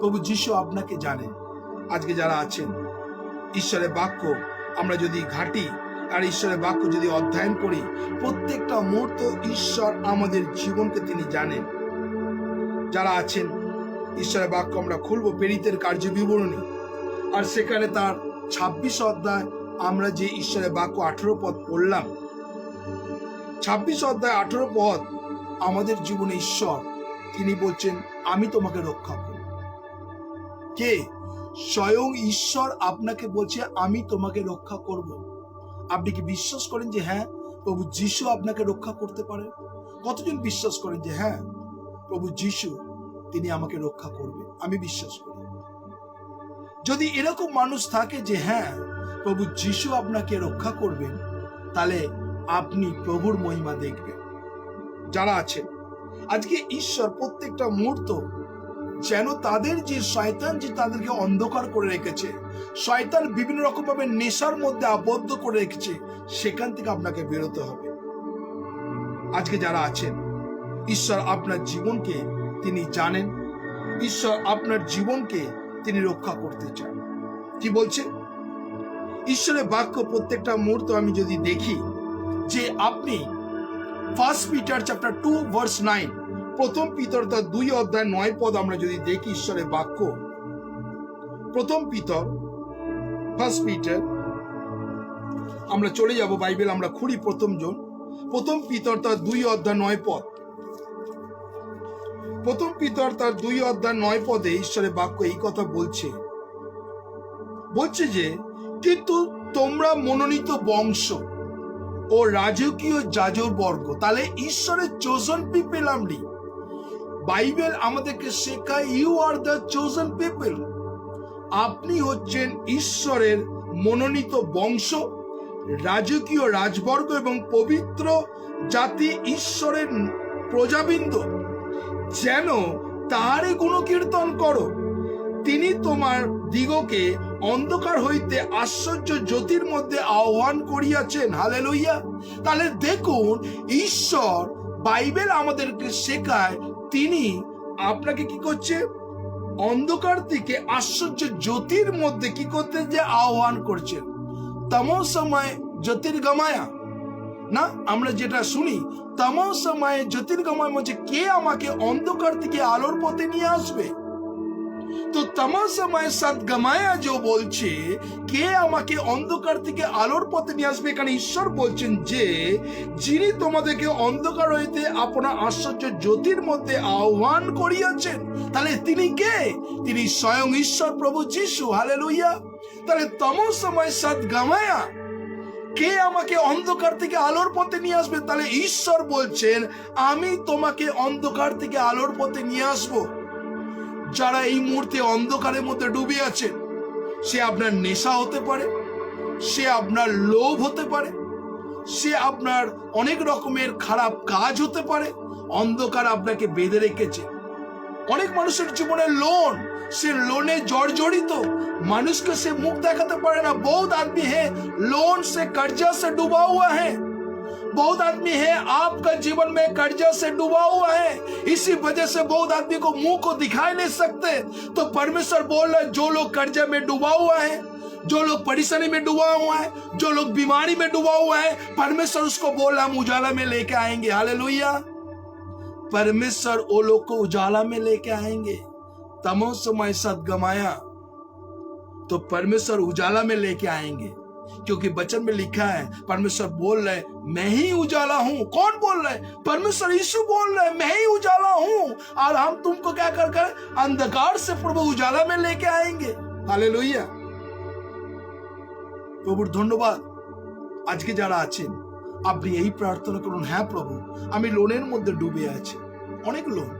Speaker 1: প্রভু যিশু আপনাকে জানেন। আজকে যারা আছেন, ঈশ্বরের বাক্য আমরা যদি ঘাঁটি আর ঈশ্বরের বাক্য যদি অধ্যয়ন করি, প্রত্যেকটা মুহূর্ত ঈশ্বর আমাদের জীবনকে তিনি জানেন। যারা আছেন, ঈশ্বরের বাক্য আমরা খুলবো প্রেরিতের কার্য বিবরণী, আর সেখানে তার 26 অধ্যায় আমরা যে ঈশ্বরের বাক্য 18 পদ পড়লাম, 26 অধ্যায় 18 পদ আমাদের জীবনে ঈশ্বর তিনি বলছেন আমি তোমাকে রক্ষা করব। কে? স্বয়ং ঈশ্বর আপনাকে বলছে আমি তোমাকে রক্ষা করব। আপনি কি বিশ্বাস করেন যে হ্যাঁ প্রভু যিশু আপনাকে রক্ষা করতে পারে? কতজন বিশ্বাস করেন যে হ্যাঁ প্রভু যিশু তিনি আমাকে রক্ষা করবে? আমি বিশ্বাস করি। যদি এরকম মানুষ থাকে যে হ্যাঁ প্রভু যিশু আপনাকে রক্ষা করবেন, তাহলে আপনি প্রভুর মহিমা দেখবেন। যারা আছেন, আজকে ঈশ্বর প্রত্যেকটা মুহূর্ত যেন তাদের যে শয়তান যে তাদেরকে অন্ধকার করে রেখেছে, শয়তান বিভিন্ন রকম ভাবে নেশার মধ্যে আবদ্ধ করে রেখেছে, সেখান থেকে আপনাকে বেরোতে হবে। আজকে যারা আছেন, ঈশ্বর আপনার জীবনকে তিনি জানেন, ঈশ্বর আপনার জীবনকে তিনি রক্ষা করতে চান। কি বলছে ঈশ্বরের বাক্য? প্রত্যেকটা মুহূর্ত আমি যদি দেখি যে আপনি 1 পিটার চ্যাপ্টার 2 ভার্স 9, প্রথম পিতর তার 2 অধ্যায় 9 পদ আমরা যদি দেখি ঈশ্বরের বাক্য, প্রথম পিতর 1 পিটার, আমরা চলে যাব বাইবেল, আমরা খুঁড়ি প্রথম পিতর তার 2 অধ্যায় 9 পদ। প্রথম পিতর তার 2 অধ্যায় 9 পদে ঈশ্বরের বাক্য এই কথা বলছে, বলছে যে কিন্তু তোমরা মনোনীত বংশ ও রাজকীয় যাজক বর্গ। তাহলে ঈশ্বরের চোজন পিপল আমরা। বাইবেল আমাদেরকে শেখায় ইউ আর দ্য চোজন পিপল। আপনি হচ্ছেন ঈশ্বরের মনোনীত বংশ, রাজকীয় রাজবর্গ এবং পবিত্র জাতি, ঈশ্বরের প্রজাবৃন্দ, যেন তাহারই গুণকীর্তন করো। তিনি তোমার দিগকে অন্ধকার হইতে আশ্চর্য জ্যোতির মধ্যে আহ্বান করিয়াছেন। হালেলুইয়া। তাহলে দেখুন, ঈশ্বর বাইবেল আমাদেরকে শেখায় তিনি আপনাকে কি করছে, অন্ধকার থেকে আশ্চর্য জ্যোতির মধ্যে কি করতে যে আহ্বান করছেন। তমসময় জ্যোতির্গময়া না, আমরা যেটা শুনি তমসময় জ্যোতির্গময় বলছে কে আমাকে অন্ধকার থেকে আলোর পথে নিয়ে আসবে। তো তমসময় সদ্গময়া যে বলছে কে আমাকে অন্ধকার থেকে আলোর পথে নিয়ে আসবে, এখানে ঈশ্বর বলছেন যে যিনি তোমাদেরকে অন্ধকার হইতে আপনার আশ্চর্য জ্যোতির মধ্যে আহ্বান করিয়াছেন। তাহলে তিনি কে? তিনি স্বয়ং ঈশ্বর প্রভু যিশু। হালেলুইয়া। তাহলে তমসময় সদ্গময়া, কে আমাকে অন্ধকার থেকে আলোর পথে নিয়ে আসবে। তাহলে ঈশ্বর বলছেন আমি তোমাকে অন্ধকার থেকে আলোর পথে নিয়ে আসবো। যারা এই মুহূর্তে অন্ধকারের মধ্যে ডুবে আছেন, সে আপনার নেশা হতে পারে, সে আপনার লোভ হতে পারে, সে আপনার অনেক রকমের খারাপ কাজ হতে পারে। অন্ধকার আপনাকে বেঁধে রেখেছে। অনেক মানুষের জীবনে লোন, সে লোনে জর্জরিত, মানুষকে সে মুখ দেখাতে পারে না। बहुत आदमी है लोन से कर्जा से डूबा हुआ है। बहुत आदमी है आपका जीवन में कर्जा से डूबा हुआ है। इसी वजह से बहुत आदमी को मुंह को दिखाई नहीं सकते। तो परमेश्वर बोल रहा है जो लोग कर्जा में डूबा हुआ है, जो लोग परेशानी में डूबा हुआ है, जो लोग बीमारी में डूबा हुआ है, परमेश्वर उसको बोल रहा हम उजाला में लेके आएंगे। हालेलुया। परमेश्वर वो लोग को उजाला में लेके आएंगे। तमोसमय सद्गमया, तो परमेश्वर उजाला में लेके आएंगे, क्योंकि वचन में लिखा है परमेश्वर बोल रहे मैं ही उजाला हूं। कौन बोल रहे? परमेश्वर यीशु बोल रहे मैं ही उजाला हूं, और हम तुमको क्या कर अंधकार से प्रभु उजाला में लेके आएंगे। हालेलुया। প্রভুর ধন্যবাদ। আজকে যারা আছেন আপনি এই প্রার্থনা করুন, হ্যাঁ প্রভু আমি লোনের মধ্যে ডুবে আছি, অনেক লোন,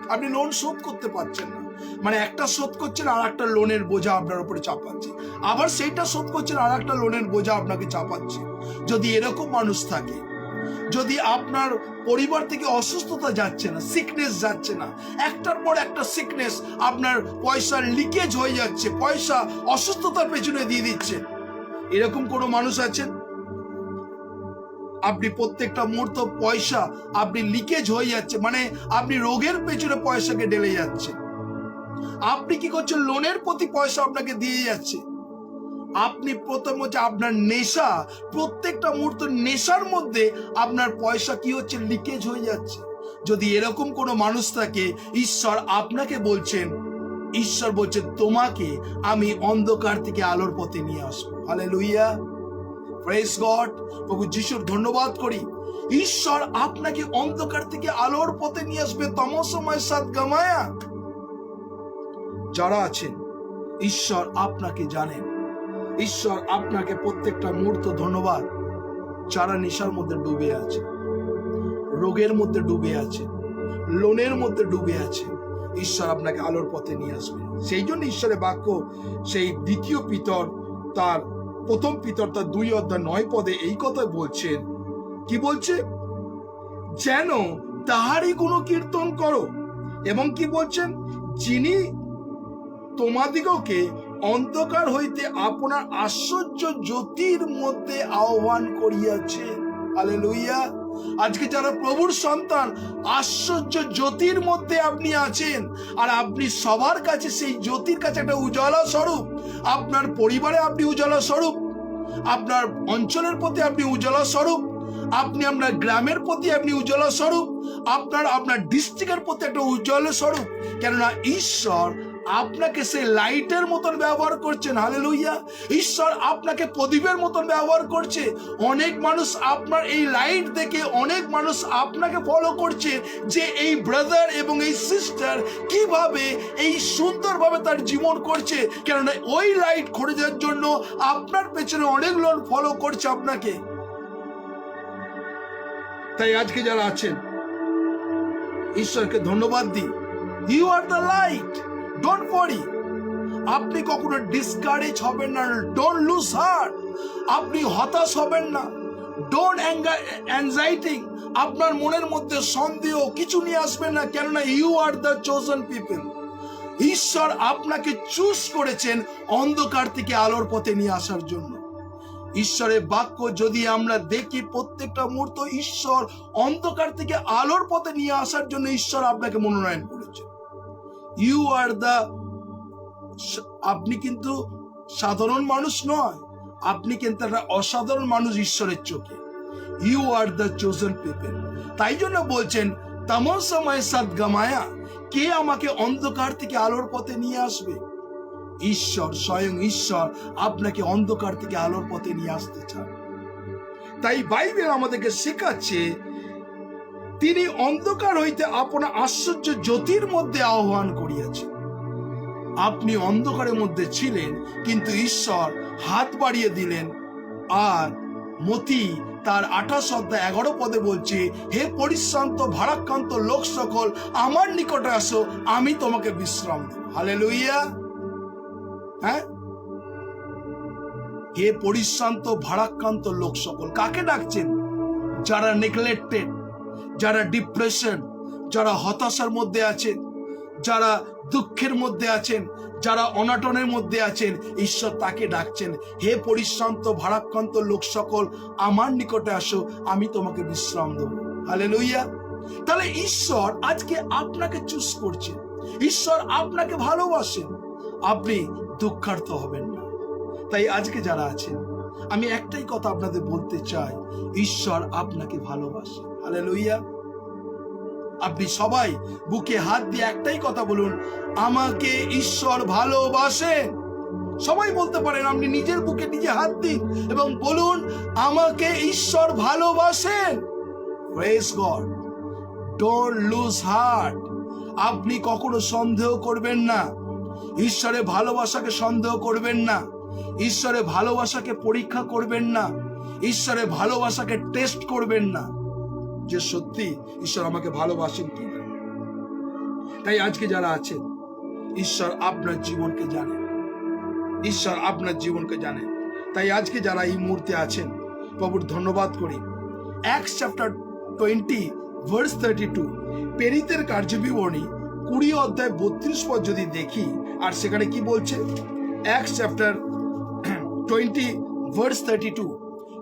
Speaker 1: আপনি লোন শোধ করতে পারছেন না। মানে একটা শোধ করছেন আর একটা লোনের বোঝা আপনার উপরে চাপাচ্ছে, আবার সেইটা শোধ করছেন আর একটা লোনের বোঝা আপনাকে চাপাচ্ছে। যদি এরকম মানুষ থাকে, যদি আপনার পরিবার থেকে অসুস্থতা যাচ্ছে না, সিকনেস যাচ্ছে না, একটার পর একটা সিকনেস, আপনার পয়সা লিকেজ হয়ে যাচ্ছে, পয়সা অসুস্থতার পেছনে দিয়ে দিচ্ছে, এরকম কোনো মানুষ আছেন? আপনি প্রত্যেকটা মুহূর্ত পয়সা আপনি লিকেজ হয়ে যাচ্ছে, মানে আপনি রোগের পেছনে পয়সাকে ঢেলে যাচ্ছে। আপনি কি করছেন? লোনের প্রতি পয়সা আপনাকে দিয়ে যাচ্ছে। আপনি প্রথম হচ্ছে আপনার নেশা, প্রত্যেকটা মুহূর্ত নেশার মধ্যে আপনার পয়সা কি হচ্ছে? লিকেজ হয়ে যাচ্ছে। যদি এরকম কোনো মানুষ থাকে, ঈশ্বর আপনাকে বলছেন, ঈশ্বর বলছেন তোমাকে আমি অন্ধকার থেকে আলোর পথে নিয়ে আসবো। হালেলুয়া। Praise God. প্রভু যিশুর ধন্যবাদ করি। ঈশ্বর আপনাকে অন্ধকার থেকে আলোর পথে নিয়ে আসবে। তমসময় সদ্গময়া। যারা আছেন ঈশ্বর আপনাকে জানেন, ঈশ্বর আপনাকে প্রত্যেকটা মুহূর্ত ধন্যবাদ। যারা নেশার মধ্যে ডুবে আছে, রোগের মধ্যে ডুবে আছে, লোনের মধ্যে ডুবে আছে, ঈশ্বর আপনাকে আলোর পথে নিয়ে আসবে। সেই জন্য ঈশ্বরের বাক্য সেই দ্বিতীয় পিতর তার প্রথম পিতর তার 2:9 এই কথা বলছেন। কি বলছে? যেন তাহারই গুণকীর্তন করো, এবং কি বলছেন? যিনি তোমাদিগকে অন্ধকার হইতে আপনার আশ্চর্য জ্যোতির মধ্যে আহ্বান করিয়াছে। হালেলুয়া। আজকে যারা প্রভুর সন্তান, আশ্চর্য জ্যোতির মধ্যে আপনি আছেন, আর আপনি সবার কাছে সেই জ্যোতির কাছে একটা উজালা স্বরূপ। আপনার পরিবারে আপনি উজালা স্বরূপ, আপনার অঞ্চলের প্রতি আপনি উজালা স্বরূপ, আপনি আপনার গ্রামের প্রতি আপনি উজ্জ্বল স্বরূপ, আপনার ডিস্ট্রিক্টের প্রতি একটা উজ্জ্বল স্বরূপ। কেননা ঈশ্বর আপনাকে সেই লাইটের মতন ব্যবহার করছেন। হালেলুয়া। ঈশ্বর আপনাকে প্রদীপের মতন ব্যবহার করছে। অনেক মানুষ আপনার এই লাইট দেখে অনেক মানুষ আপনাকে ফলো করছে যে এই ব্রাদার এবং এই সিস্টার কিভাবে এই সুন্দরভাবে তার জীবন করছে, কেননা ওই লাইট খোঁজার জন্য আপনার পেছনে অনেক লোক ফলো করছে আপনাকে। তাই আজকে যারা আছেন ঈশ্বরকে ধন্যবাদ দিই। You are the light, don't worry. আপনি কখনো ডিসকারেজ হবেন না, ডোন্ট লুজ হার্ট। আপনি হতাশ হবেন না, ডোন্ট অ্যাংজাইটি। আপনার মনের মধ্যে সন্দেহ কিছু নিয়ে আসবেন না, কেননা you are the chosen people. ঈশ্বর আপনাকে চুজ করেছেন অন্ধকার থেকে আলোর পথে নিয়ে আসার জন্য। ঈশ্বরের বাক্য যদি আমরা দেখি, প্রত্যেকটা মুহূর্ত ঈশ্বর অন্ধকার থেকে আলোর পথে নিয়ে আসার জন্য ঈশ্বর আপনাকে মনোনয়ন করেছেন। ইউ আর দ্য, আপনি কিন্তু সাধারণ মানুষ নয়, আপনি কিন্তু একটা অসাধারণ মানুষ ঈশ্বরের চোখে। You are the chosen people. তাই জন্য বলছেন তেমন সময় সাত গামায়া, কে আমাকে অন্ধকার থেকে আলোর পথে নিয়ে আসবে? ঈশ্বর, স্বয়ং ঈশ্বর আপনাকে অন্ধকার থেকে আলোর পথে নিয়ে আসতে চান। তাই বাইবেল আমাদেরকে শেখাচ্ছে তিনি অন্ধকার হইতে আপনার আশ্চর্য জ্যোতির মধ্যে আহ্বান করিয়াছেন। আপনি অন্ধকারের মধ্যে ছিলেন, কিন্তু ঈশ্বর হাত বাড়িয়ে দিলেন। আর মতি তার 28 অধ্যায় 11 পদে বলছে, হে পরিশ্রান্ত ভারাক্রান্ত লোক সকল আমার নিকটে আসো, আমি তোমাকে বিশ্রাম দেব। হালেলুয়া। হ্যাঁ, হে পরিশ্রান্ত ভারাক্রান্ত লোক সকল, কাকে ডাকছেন? যারা নেগলেক্টেড, যারা ডিপ্রেশন, যারা হতাশার মধ্যে আছেন, যারা দুঃখের মধ্যে আছেন, যারা অনাটনের মধ্যে আছেন, ঈশ্বর তাকে ডাকছেন, হে পরিশ্রান্ত ভারাক্রান্ত লোক সকল আমার নিকটে আসো, আমি তোমাকে বিশ্রাম দেব। হালেলুয়া। তাহলে ঈশ্বর আজকে আপনাকে চুজ করছেন, ঈশ্বর আপনাকে ভালোবাসেন, আপনি দুঃখার্ত হবেন না। তাই আজকে যারা আছেন, আমি একটাই কথা আপনাদের বলতে চাই, ঈশ্বর আপনাকে ভালোবাসেন। হালেলুয়া। আপনি সবাই বুকে হাত দিয়ে একটাই কথা বলুন, আমাকে ঈশ্বর ভালোবাসেন। সবাই বলতে পারেন, আপনি নিজের বুকে নিজে হাত দিন এবং বলুন, আমাকে ঈশ্বর ভালোবাসেন। Praise God. Don't lose heart. আপনি কখনো সন্দেহ করবেন না, ঈশ্বরের ভালোবাসাকে সন্দেহ করবেন না, ঈশ্বরের ভালোবাসাকে পরীক্ষা করবেন না, ঈশ্বরের ভালোবাসাকে টেস্ট করবেন না যে সত্যি ঈশ্বর আমাকে ভালোবাসেন কিনা। তাই আজকে যারা আছেন, ঈশ্বর আপনার জীবনকে জানেন, ঈশ্বর আপনার জীবনকে জানেন। তাই আজকে যারা এই মুহূর্তে আছেন, প্রভুর ধন্যবাদ করি। অ্যাক্টস চ্যাপ্টার 20 ভার্স 32, প্রেরিতের কার্যবিবরণী 20 অধ্যায় 32 পদ যদি দেখি, আর সেখানে কি বলছে? অ্যাক্টস চ্যাপ্টার 20 ভার্স 32,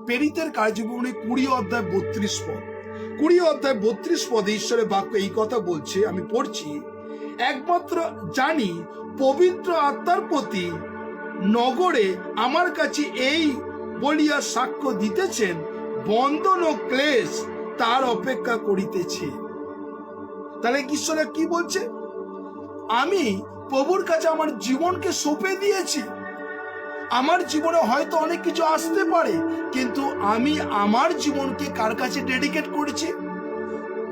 Speaker 1: প্রেরিতের কার্যবিবরণী 20 অধ্যায় 32 পদ। 20 অধ্যায় 32 পদে ঈশ্বরের বাক্য এই কথা বলছে, আমি পড়ছি, একমাত্র জানি পবিত্র আত্মার প্রতি নগরে আমার কাছে এই বলিয়া সাক্ষ্য দিতেছেন, বন্ধন ও ক্লেশ তার অপেক্ষা করিতেছে। তাহলে ঈশ্বর কি বলছে? আমি প্রভুর কাছে আমার জীবনকে সঁপে দিয়েছি। আমার জীবনে হয়তো অনেক কিছু আসতে পারে, কিন্তু আমি আমার জীবনকে কার কাছে ডেডিকেট করেছি?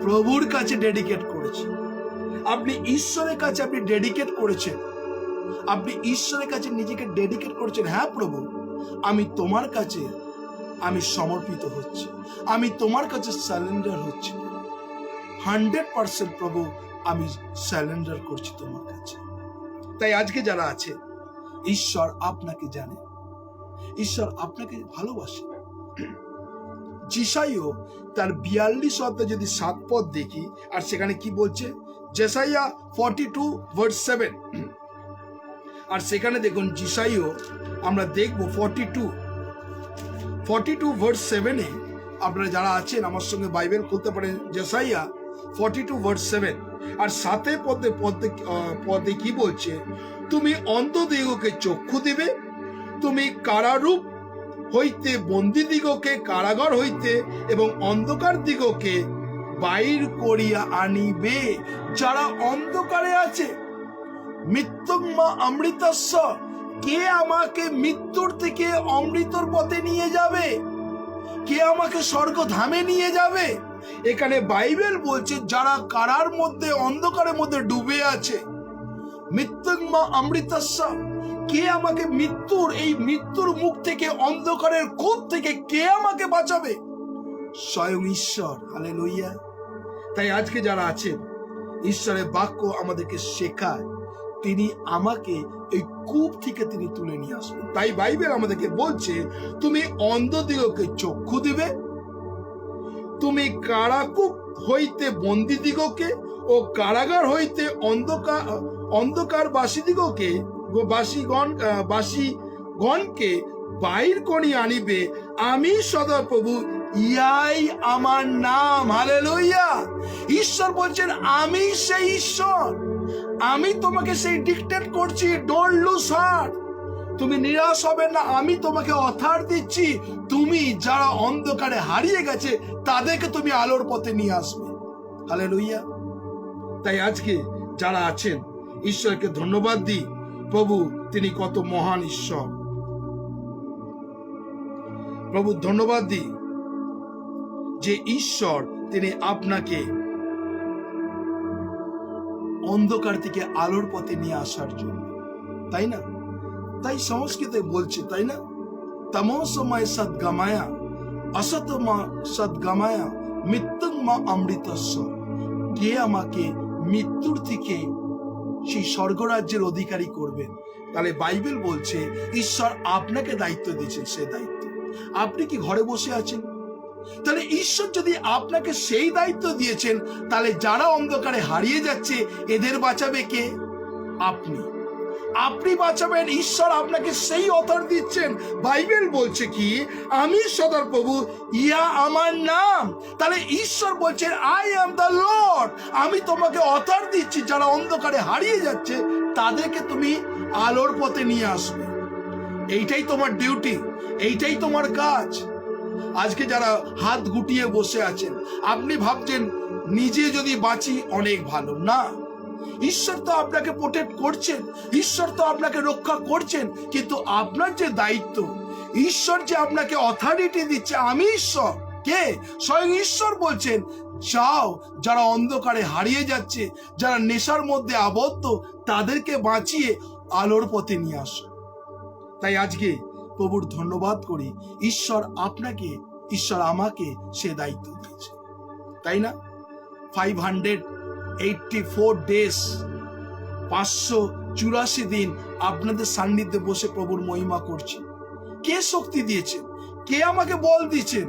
Speaker 1: প্রভুর কাছে ডেডিকেট করেছি। আপনি ঈশ্বরের কাছে আপনি ডেডিকেট করেছেন, আপনি ঈশ্বরের কাছে নিজেকে ডেডিকেট করেছেন। হ্যাঁ প্রভু, আমি তোমার কাছে আমি সমর্পিত হচ্ছি, আমি তোমার কাছে সারেন্ডার হচ্ছি। 100% প্রভু আমি সারেন্ডার করছি তোমার কাছে। তাই আজকে যারা আছে, ঈশ্বর আপনাকে জানে, ঈশ্বর আপনাকে ভালোবাসে। যিশাইও তার 42 অধ্যায় যদি 7 পদ দেখি, আর সেখানে কি বলছে? যেসাইয়া 42 ভার্স 7, আর সেখানে দেখুন যিশাইও আমরা দেখবো 42 ভার্স 7-এ। আপনারা যারা আছেন আমার সঙ্গে বাইবেল খুলতে পারেন, যেসাইয়া 42 ভার্স 7, আর 7 পদে কি বলছে? তুমি অন্ধদিগকে চক্ষু দিবে, তুমি কারারূপ হইতে বন্দী দিগকে কারাগার হইতে এবং অন্ধকার দিগকে বাইর করিয়া আনিবে। যারা অন্ধকারে আছে, মৃত্যুমা অমৃতস্য, কে আমাকে মৃত্যুর থেকে অমৃতর পথে নিয়ে যাবে? কে আমাকে স্বর্গধামে নিয়ে যাবে? এখানে বাইবেল বলছে যারা কারার মধ্যে, অন্ধকারের মধ্যে ডুবে আছে, মৃত্যুমা অমৃতস্য, কে আমাকে এই মৃত্যুর মুখ থেকে, অন্ধকারের কূপ থেকে কে আমাকে বাঁচাবে? স্বয়ং ঈশ্বর। হালেলুয়া। তাই আজকে যারা আছেন, ঈশ্বরের বাক্য আমাদেরকে শেখায় তিনি আমাকে এই কূপ থেকে তিনি তুলে নিয়ে আসবেন। তাই বাইবেল আমাদেরকে বলছে তুমি অন্ধদিগকে চক্ষু দিবে, তুমি কারাকূপ হইতে বন্দীদিগকে ও কারাগার হইতে অন্ধকার বাসীগণকে বাইর করি আনিবে। আমি সদাপ্রভু, ইয়াই আমার নাম। হালেলুয়া। ঈশ্বর বলছেন আমি সেই ঈশ্বর, আমি তোমাকে সেই ডিক্টেট করছি। ডোন্ট লুজ হার্ট, তুমি নিরাশ হবে না। আমি তোমাকে অথার দিচ্ছি, তুমি যারা অন্ধকারে হারিয়ে গেছে তাদেরকে তুমি আলোর পথে নিয়ে আসবে। হালেলুয়া। তাই আজকে যারা আছেন, ঈশ্বরকে ধন্যবাদ দিই। প্রভু তিনি কত মহান ঈশ্বর। প্রভু ধন্যবাদ দিই যে ঈশ্বর তিনি আপনাকে অন্ধকার থেকে আলোর পথে নিয়ে আসার জন্য, তাই না? তাই সংস্কৃতে বলছে, তাই না, তমোসময় সদ্গমায়া অসতমা সদ্গমায়া মৃত্যুমা অমৃতস্য, কে আমাকে মৃত্যুর থেকে সেই স্বর্গরাজ্যের অধিকারী করবেন। তাহলে বাইবেল বলছে ঈশ্বর আপনাকে দায়িত্ব দিয়েছেন। সে দায়িত্ব আপনি কি ঘরে বসে আছেন? তাহলে ঈশ্বর যদি আপনাকে সেই দায়িত্ব দিয়েছেন, তাহলে যারা অন্ধকারে হারিয়ে যাচ্ছে এদের বাঁচাবে কে? আপনি বাঁচাবেন। ঈশ্বর আপনাকে সেই অথর দিচ্ছেন। বাইবেল বলছে কি, আমি সদাপ্রভু, ইয়া আমার নাম। তাহলে ঈশ্বর বলছেন আই অ্যাম দ্য লর্ড, আমি তোমাকে অথর দিচ্ছি। যারা অন্ধকারে হারিয়ে যাচ্ছে তাদেরকে তুমি আলোর পথে নিয়ে আসবে। এইটাই তোমার ডিউটি, এইটাই তোমার কাজ। আজকে যারা হাত গুটিয়ে বসে আছেন, আপনি ভাবছেন নিজে যদি বাঁচি অনেক ভালো। না, ঈশ্বর তো আপনাকে প্রোটেক্ট করছেন, ঈশ্বর তো আপনাকে রক্ষা করছেন, কিন্তু আপনার যে দায়িত্ব, ঈশ্বর যে আপনাকে অথরিটি দিচ্ছে, আমি ঈশ্বর। কে? স্বয়ং ঈশ্বর বলছেন যাও, যারা অন্ধকারে হারিয়ে যাচ্ছে, যারা নেশার মধ্যে আবদ্ধ, তাদেরকে বাঁচিয়ে আলোর পথে নিয়ে আসো। তাই আজকে প্রভুর ধন্যবাদ করি, ঈশ্বর আপনাকে, ঈশ্বর আমাকে সে দায়িত্ব দিয়েছে, তাই না? 584 ডেজ, 584 দিন আপনাদের সান্নিধ্যে বসে প্রভুর মহিমা করছি। কে শক্তি দিয়েছেন? কে আমাকে বল দিয়েছেন?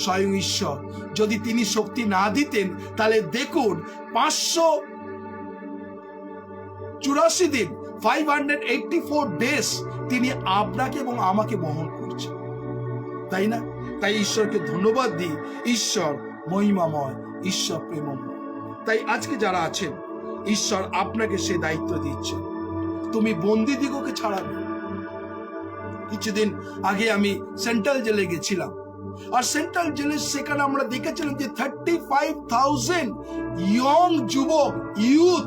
Speaker 1: স্বয়ং ঈশ্বর। যদি তিনি শক্তি না দিতেন, তাহলে দেখুন 584 দিন, 584 ডেজ তিনি আপনাকে এবং আমাকে বহন করছেন, তাই না? তাই ঈশ্বরকে ধন্যবাদ দিই। ঈশ্বর মহিমাময়, ঈশ্বর প্রেমময়। তাই আজকে যারা আছেন, ঈশ্বর আপনাকে সে দায়িত্ব দিচ্ছেন, তুমি বন্দীদিগকে ছাড়াবে। কিছুদিন আগে আমি সেন্ট্রাল জেলে গেছিলাম, আর সেন্ট্রাল জেলে সেখানে আমরা দেখেছিলাম যে 35,000 ইয়ং যুবক, ইউথ,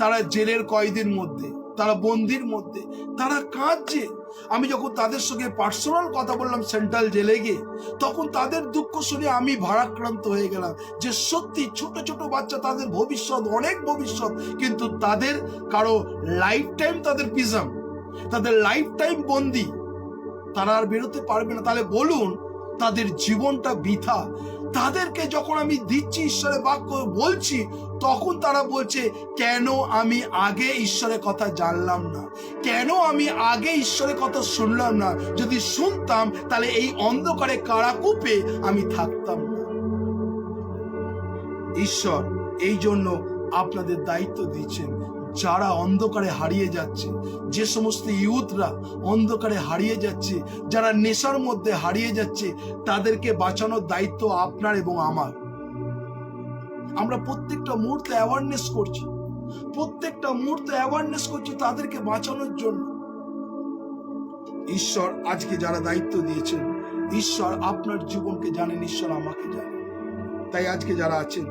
Speaker 1: তারা জেলের কয়েদির মধ্যে, তারা বন্দির মধ্যে, তারা কাঁদছে। আমি যখন তাদের সঙ্গে পার্সোনাল কথা বললাম সেন্ট্রাল জেলে গিয়ে, তখন তাদের দুঃখ শুনে আমি ভারাক্রান্ত হয়ে গেলাম যে সত্যি ছোট ছোট বাচ্চা, তাদের ভবিষ্যৎ, অনেক ভবিষ্যৎ, কিন্তু তাদের কারো লাইফ টাইম তাদের প্রিজম, তাদের লাইফ টাইম বন্দি, তারা আর বেরোতে পারবে না। তাহলে বলুন তাদের জীবনটা বৃথা। তাদেরকে যখন আমি দিচ্ছি, ঈশ্বরের বাক্য বলছি, তখন তারা বলছে কেন আমি আগে ঈশ্বরের কথা জানলাম না, কেন আমি আগে ঈশ্বরের কথা শুনলাম না, যদি শুনতাম তাহলে এই অন্ধকারে কারাকূপে আমি থাকতাম না। ঈশ্বর এই জন্য আপনাদের দায়িত্ব দিচ্ছেন, যারা অন্ধকারে হারিয়ে যাচ্ছে, যে সমস্ত ইউথরা অন্ধকারে হারিয়ে যাচ্ছে, যারা নেশার মধ্যে হারিয়ে যাচ্ছে, তাদেরকে বাঁচানোর দায়িত্ব আপনার এবং আমার। আমরা প্রত্যেকটা মুহূর্তে অ্যাওয়ারনেস করছি, প্রত্যেকটা মুহূর্তে অ্যাওয়ারনেস করছি তাদেরকে বাঁচানোর জন্য। ঈশ্বর আজকে যারা দায়িত্ব দিয়েছেন, ঈশ্বর আপনার জীবনকে জানেন, ঈশ্বর আমাকে জানেন। তাই আজকে যারা আছেন,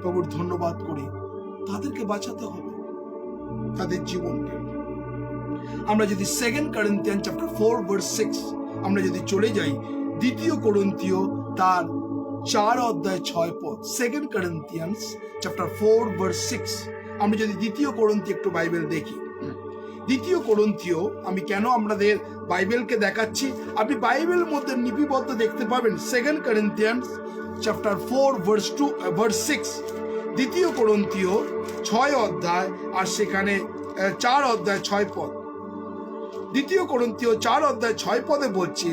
Speaker 1: প্রভুর ধন্যবাদ করি, তাদেরকে বাঁচাতে হবে। তাদের জীবনকে। আমরা যদি 2 Corinthian chapter 4 verse 6 আমরা যদি চলে যাই, 2 Corinthians তার 4 অধ্যায় 6 পদ, 2 Corinthians chapter 4 verse 6 আমরা যদি 2 Corinthians একটু বাইবেল দেখি, 2 Corinthians আমি কেন আপনাদের বাইবেলকে দেখাচ্ছি, আপনি বাইবেলের মধ্যে লিপিবদ্ধ দেখতে পাবেন 2 Corinthians chapter 4 verse 6, 2 Corinthians 6 অধ্যায় আর সেখানে 4 অধ্যায় 6 পদ। 2 Corinthians 4 অধ্যায় 6 পদে বলছে,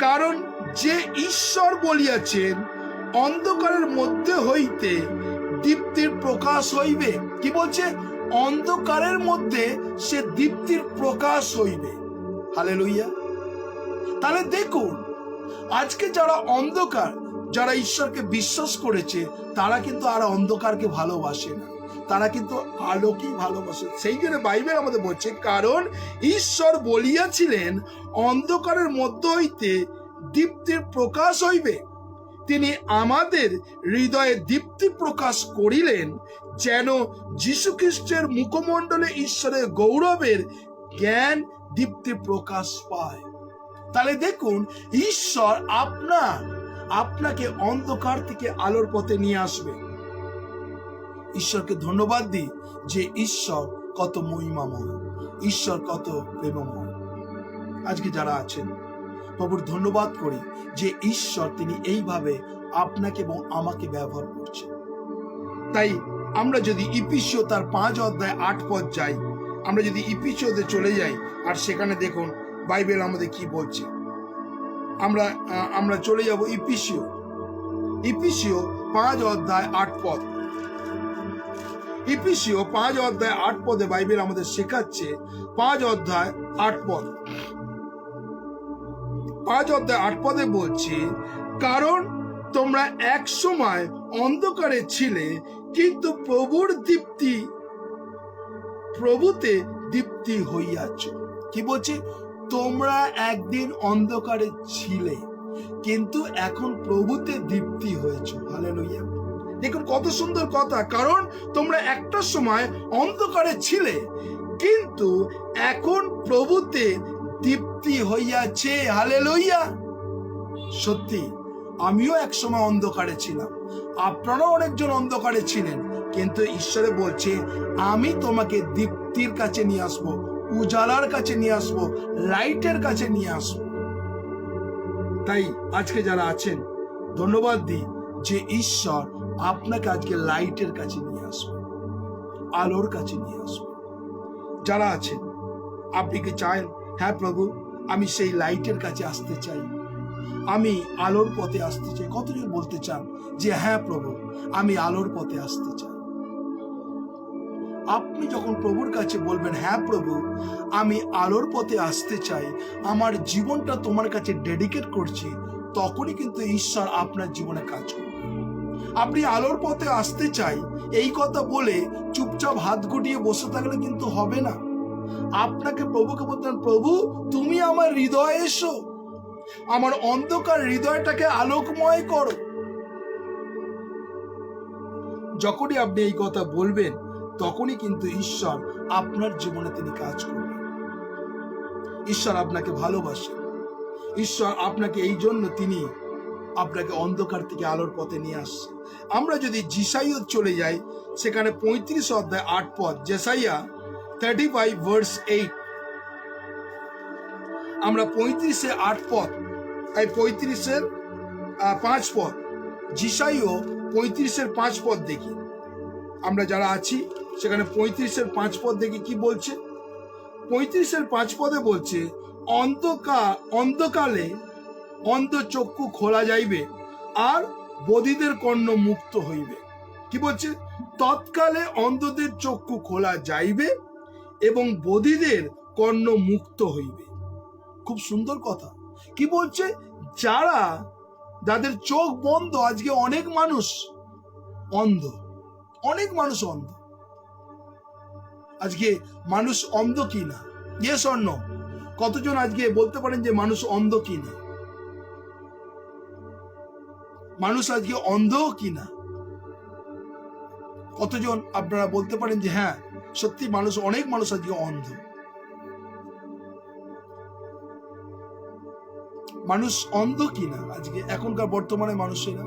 Speaker 1: কারণ যে ঈশ্বর বলিয়াছেন অন্ধকারের মধ্যে হইতে দীপ্তির প্রকাশ হইবে। কি বলছে? অন্ধকারের মধ্যে সে দীপ্তির প্রকাশ হইবে। হালেলুয়া। তাহলে দেখুন, আজকে যারা অন্ধকার, যারা ঈশ্বরকে বিশ্বাস করেছে, তারা কিন্তু আর অন্ধকারকে ভালোবাসে না, তারা কিন্তু আলোকেই ভালোবাসে। সেই জন্য বাইবেল আমাদের বলছে, কারণ ঈশ্বর বলিয়াছিলেন অন্ধকারের মধ্য হইতে দীপ্তির প্রকাশ হইবে, তিনি আমাদের হৃদয়ে দীপ্তি প্রকাশ করিলেন, যেন যীশু খ্রিস্টের মুখমণ্ডলে ঈশ্বরের গৌরবের জ্ঞান দীপ্তি প্রকাশ পায়। তাহলে দেখুন, ঈশ্বর আপনাকে অন্ধকার থেকে আলোর পথে নিয়ে আসবে। ঈশ্বরকে ধন্যবাদ দিই যে ঈশ্বর কত মহিমাময়, ঈশ্বর কত প্রেমময়। আজকে যারা আছেন, প্রভুর ধন্যবাদ করি যে ঈশ্বর তিনি এইভাবে আপনাকে এবং আমাকে ব্যবহার করছেন। তাই আমরা যদি ইফিসীয় তার 5 অধ্যায় 8 পদ যাই, আমরা যদি ইফিসীয়তে চলে যাই আর সেখানে দেখুন বাইবেল আমাদের কি বলছে, আমরা চলে যাব ইফিসীয় 5 অধ্যায় 8 পদ। ইফিসীয় 5 অধ্যায় 8 পদে বাইবেল আমাদের শেখাচ্ছে, 5 অধ্যায় 8 পদ, 5 অধ্যায় 8 পদে বলছে, কারণ তোমরা এক সময় অন্ধকারে ছিলে, কিন্তু প্রভুতে দীপ্তি হইয়াছ। কি বলছে? তোমরা একদিন অন্ধকারে ছিলে, কিন্তু এখন প্রভুতে দীপ্তি হয়েছ। হালেলুয়া। দেখুন কত সুন্দর কথা, কারণ তোমরা একটা সময় অন্ধকারে ছিলে, কিন্তু এখন প্রভুতে দীপ্তি হইয়াছে। হালেলুয়া। সত্যি, আমিও এক সময় অন্ধকারে ছিলাম, আপনারাও অনেকজন অন্ধকারে ছিলেন, কিন্তু ঈশ্বরে বলছে, আমি তোমাকে দীপ্তির কাছে নিয়ে আসবো, উজালার কাছে নিয়ে আসবো, লাইটের কাছে নিয়ে আসবো। তাই আজকে যারা আছেন, ধন্যবাদ দিই যে ঈশ্বর আপনাকে আজকে লাইটের কাছে নিয়ে আসবে, আলোর কাছে নিয়ে আসবে। যারা আছেন, আপনি কি চান, হ্যাঁ প্রভু, আমি সেই লাইটের কাছে আসতে চাই, আমি আলোর পথে আসতে চাই? কতজন বলতে চান যে হ্যাঁ প্রভু, আমি আলোর পথে আসতে চাই? আপনি যখন প্রভুর কাছে বলবেন, হ্যাঁ প্রভু, আমি আলোর পথে আসতে চাই, আমার জীবনটা তোমার কাছে ডেডিকেট করছি, তখনই কিন্তু ঈশ্বর আপনার জীবনে কাজ করবে। আপনি আলোর পথে আসতে চাই এই কথা বলে চুপচাপ হাত গুটিয়ে বসে থাকলে কিন্তু হবে না। আপনাকে প্রভুকে বলতেন, প্রভু তুমি আমার হৃদয়ে এসো, আমার অন্ধকার হৃদয়টাকে আলোকময় করো। যখনই আপনি এই কথা বলবেন, তখনই কিন্তু ঈশ্বর আপনার জীবনে তিনি কাজ করবেন। ঈশ্বর আপনাকে ভালোবাসেন, ঈশ্বর আপনাকে এই জন্য তিনি আপনাকে অন্ধকার থেকে আলোর পথে নিয়ে আসছে। আমরা যদি যেসাইয়া চলে যাই, সেখানে 35 অধ্যায় 8 পদ, যেসাইয়া 35 verse 8, আমরা 35 8 পদ, এই 35 5 পদ, যেসাইয়া 35 5 পদ দেখি। আমরা যারা আছি সেখানে 35 5 পদ দেখি কি বলছে। 35 5 পদে বলছে, অন্ধকালে অন্ধ চক্ষু খোলা যাইবে, আর বধিদের কর্ণ মুক্ত হইবে। কি বলছে? তৎকালে অন্ধদের চক্ষু খোলা যাইবে এবং বধিদের কর্ণ মুক্ত হইবে। খুব সুন্দর কথা। কি বলছে? যাদের চোখ বন্ধ, আজকে অনেক মানুষ অন্ধ, অনেক মানুষ অন্ধ। আজকে মানুষ অন্ধ কি না? Yes or no? কতজন আজকে বলতে পারেন যে মানুষ অন্ধ কি না? মানুষ আজকে অন্ধ কি না? কতজন আপনারা বলতে পারেন যে হ্যাঁ, সত্যি মানুষ, অনেক মানুষ আজকে অন্ধ। মানুষ অন্ধ কিনা আজকে এখনকার বর্তমানে মানুষেরা?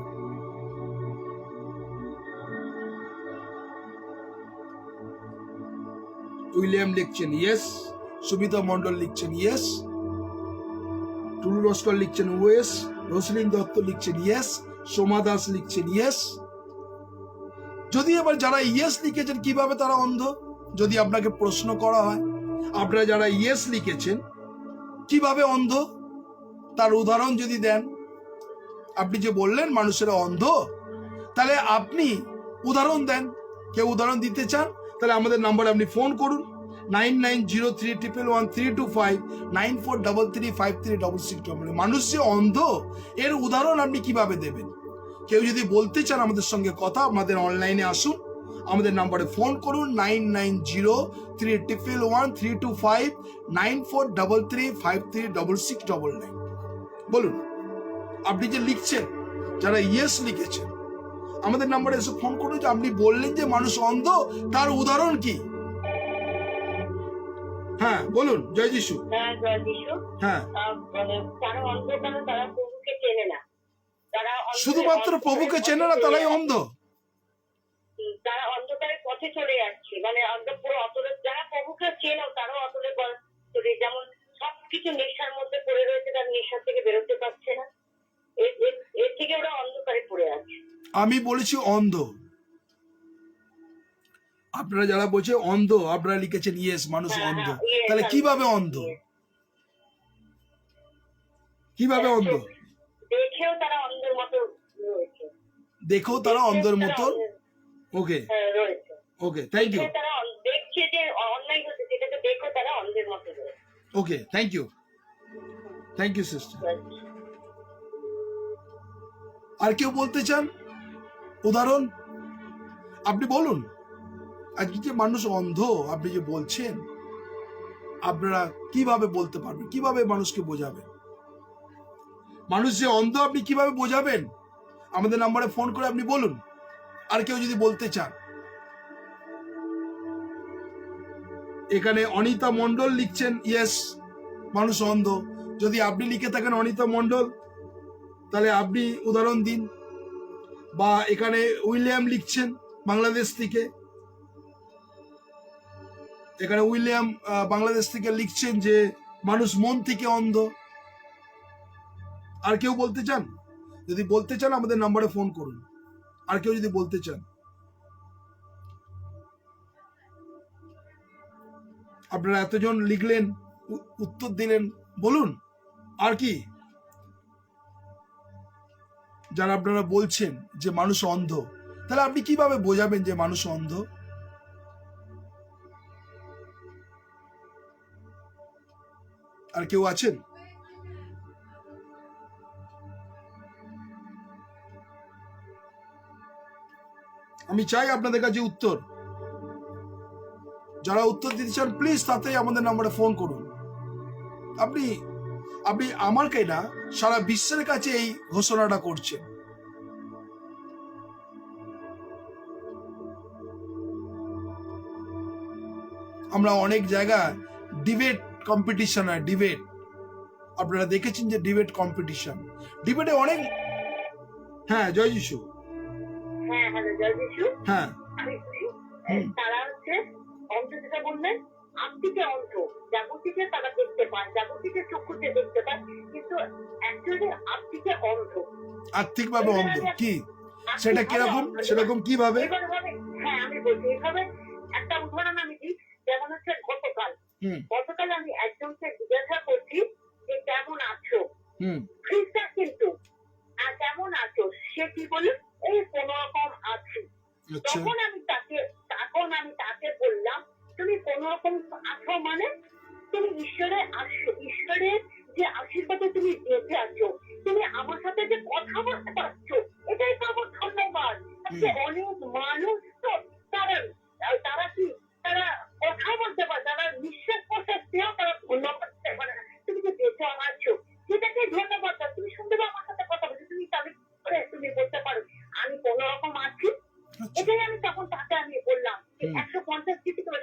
Speaker 1: উইলিয়াম লিখছেন ইয়েস, সুমিতা মন্ডল লিখছেন ইয়েস, টুলু লস্কর লিখছেন ওয়েস, রসলিন দত্ত লিখছেন ইয়েস, সোমা দাস লিখছেন ইয়েস। যদি এবার যারা ইয়েস লিখেছেন কিভাবে তারা অন্ধ, যদি আপনাকে প্রশ্ন করা হয় আপনারা যারা ইয়েস লিখেছেন কিভাবে অন্ধ, তার উদাহরণ যদি দেন। আপনি যে বললেন মানুষেরা অন্ধ, তাহলে আপনি উদাহরণ দেন। কেউ উদাহরণ দিতে চান তাহলে আমাদের নাম্বারে আপনি ফোন করুন 9903111325 94335366। মানুষ যে অন্ধ এর উদাহরণ আপনি কিভাবে দেবেন? কেউ যদি বলতে চান আমাদের সঙ্গে কথা, আমাদের অনলাইনে আসুন, আমাদের নাম্বারে ফোন করুন 9903111325 9433536699। বলুন, আপনি যে লিখছেন, যারা ইয়েস লিখেছেন আমাদের নাম্বারে এসে ফোন করুন যে আপনি বললেন যে মানুষ অন্ধ, তার উদাহরণ কি? হ্যাঁ বলুন। জয় যিশু।
Speaker 4: হ্যাঁ, জয় যিশু।
Speaker 1: হ্যাঁ,
Speaker 4: তারা অন্ধ কেন? তারা প্রভুকে চেনে না।
Speaker 1: শুধুমাত্র প্রভুকে চেনে না তারাই অন্ধ।
Speaker 4: তারা অন্ধকারের পথে চলে যাচ্ছে, মানে পুরো অতলে। যারা প্রভুকে চেনে তারাও অতলে চলে, যেমন সবকিছু নেশার মধ্যে পড়ে রয়েছে, তার নেশার থেকে বেরোতে পারছে না। এর থেকে ওরা অন্ধকারে পড়ে আছে।
Speaker 1: আমি বলেছি অন্ধ, আপনারা যারা বলছে অন্ধ আপনারা লিখেছেন ইয়েস, মানুষ অন্ধ। তাহলে কিভাবে অন্ধ? কিভাবে অন্ধ?
Speaker 4: দেখেও তারা অন্ধের মতো রয়েছে।
Speaker 1: দেখো তারা অন্ধের মতো। ওকে
Speaker 4: রয়েছে।
Speaker 1: Okay, thank you.
Speaker 4: তারা দেখছে যে অন্যায় হচ্ছে, সেটাকে দেখো তারা অন্ধের মতো রয়েছে।
Speaker 1: Okay, thank you, thank you sister. আর কেউ বলতে চান উদাহরণ? আপনি বলুন। আজকে যে মানুষ অন্ধ আপনি যে বলছেন, আপনারা কিভাবে বলতে পারবেন, কিভাবে মানুষকে বোঝাবেন? মানুষ যে অন্ধ আপনি কিভাবে বোঝাবেন? আমাদের নাম্বারে ফোন করে আপনি বলুন। আর কেউ যদি বলতে চান, এখানে অনিতা মন্ডল লিখছেন ইয়েস, মানুষ অন্ধ। যদি আপনি লিখে থাকেন অনিতা মন্ডল, তাহলে আপনি উদাহরণ দিন। বা এখানে উইলিয়াম লিখছেন বাংলাদেশ থেকে, এখানে উইলিয়াম বাংলাদেশ থেকে লিখছেন যে মানুষ মন থেকে অন্ধ। আর কেউ বলতে চান? যদি বলতে চান আমাদের নাম্বারে ফোন করুন। আর কেউ যদি বলতে চান, আপনারা এতজন লিখলেন, উত্তর দিলেন, বলুন আর কি? যারা আপনারা বলছেন যে মানুষ অন্ধ, তাহলে আপনি কিভাবে বোঝাবেন যে মানুষ অন্ধ? আর কেউ আছেন? আমি চাই আপনাদের কাছে উত্তর। যারা উত্তর দিতে চান প্লিজ তাতেই আমাদের নাম্বারে ফোন করুন। আপনি আপনি আমাকে না, সারা বিশ্বের কাছে এই ঘোষণাটা করছেন। আমরা অনেক জায়গায় ডিবেট কম্পিটিশন হয়, ডিবেট। আপনারা দেখেছেন যে ডিবেট কম্পিটিশন, ডিবেটে অনেক। হ্যাঁ, জয় যিশু।
Speaker 4: হ্যাঁ, হ্যালো, জয় যিশু।
Speaker 1: হ্যাঁ,
Speaker 4: আমি শুনি। তারা হচ্ছে অন্ধ, যেটা বললেন আত্মিকে অন্ধ। জাগতিকে তারা দেখতে পায়, জাগতিকে চক্ষুতে দেখতে পায়, কিন্তু অ্যাকচুয়ালি আত্মিকে অন্ধ।
Speaker 1: আর্থিকভাবে অন্ধ কি? সেটা কিরকম? সেরকম কিভাবে?
Speaker 4: হ্যাঁ, আমি বলছি এইভাবে। একটা উদাহরণ আমি দিই, যেমন হচ্ছে গতকাল আমি একজনকে জিজ্ঞাসা করছি যে কেমন আছো, খ্রিস্টান কিন্তু, কেমন আছো? সে কি বলে, এই কোন রকম আছি। তখন আমি তাকে বললাম, তুমি কোন রকম আছো মানে তুমি ঈশ্বরের যে আশীর্বাদে তুমি বেঁচে আছো, তুমি আমার সাথে যে কথা বলতে পারছো, এটাই তো আমার ধন্যবাদ। অনেক মানুষ তো তারা কি, তারা কথা বলতে পারে, তারা নিঃশ্বাস প্রশ্বাস দিয়েও তারা ধন্যবাদ দিতে পারে না। তুমি যে বেঁচে আছো সেটাকে ধন্যবাদ দাও। তুমি শুনতে পাও আমার সাথে কথা বলছো, তুমি তাদের করে তুমি বলতে পারো আমি কোন রকম আছি। এটাই আমি তখন তাকে আমি বললাম 150 কিছু করে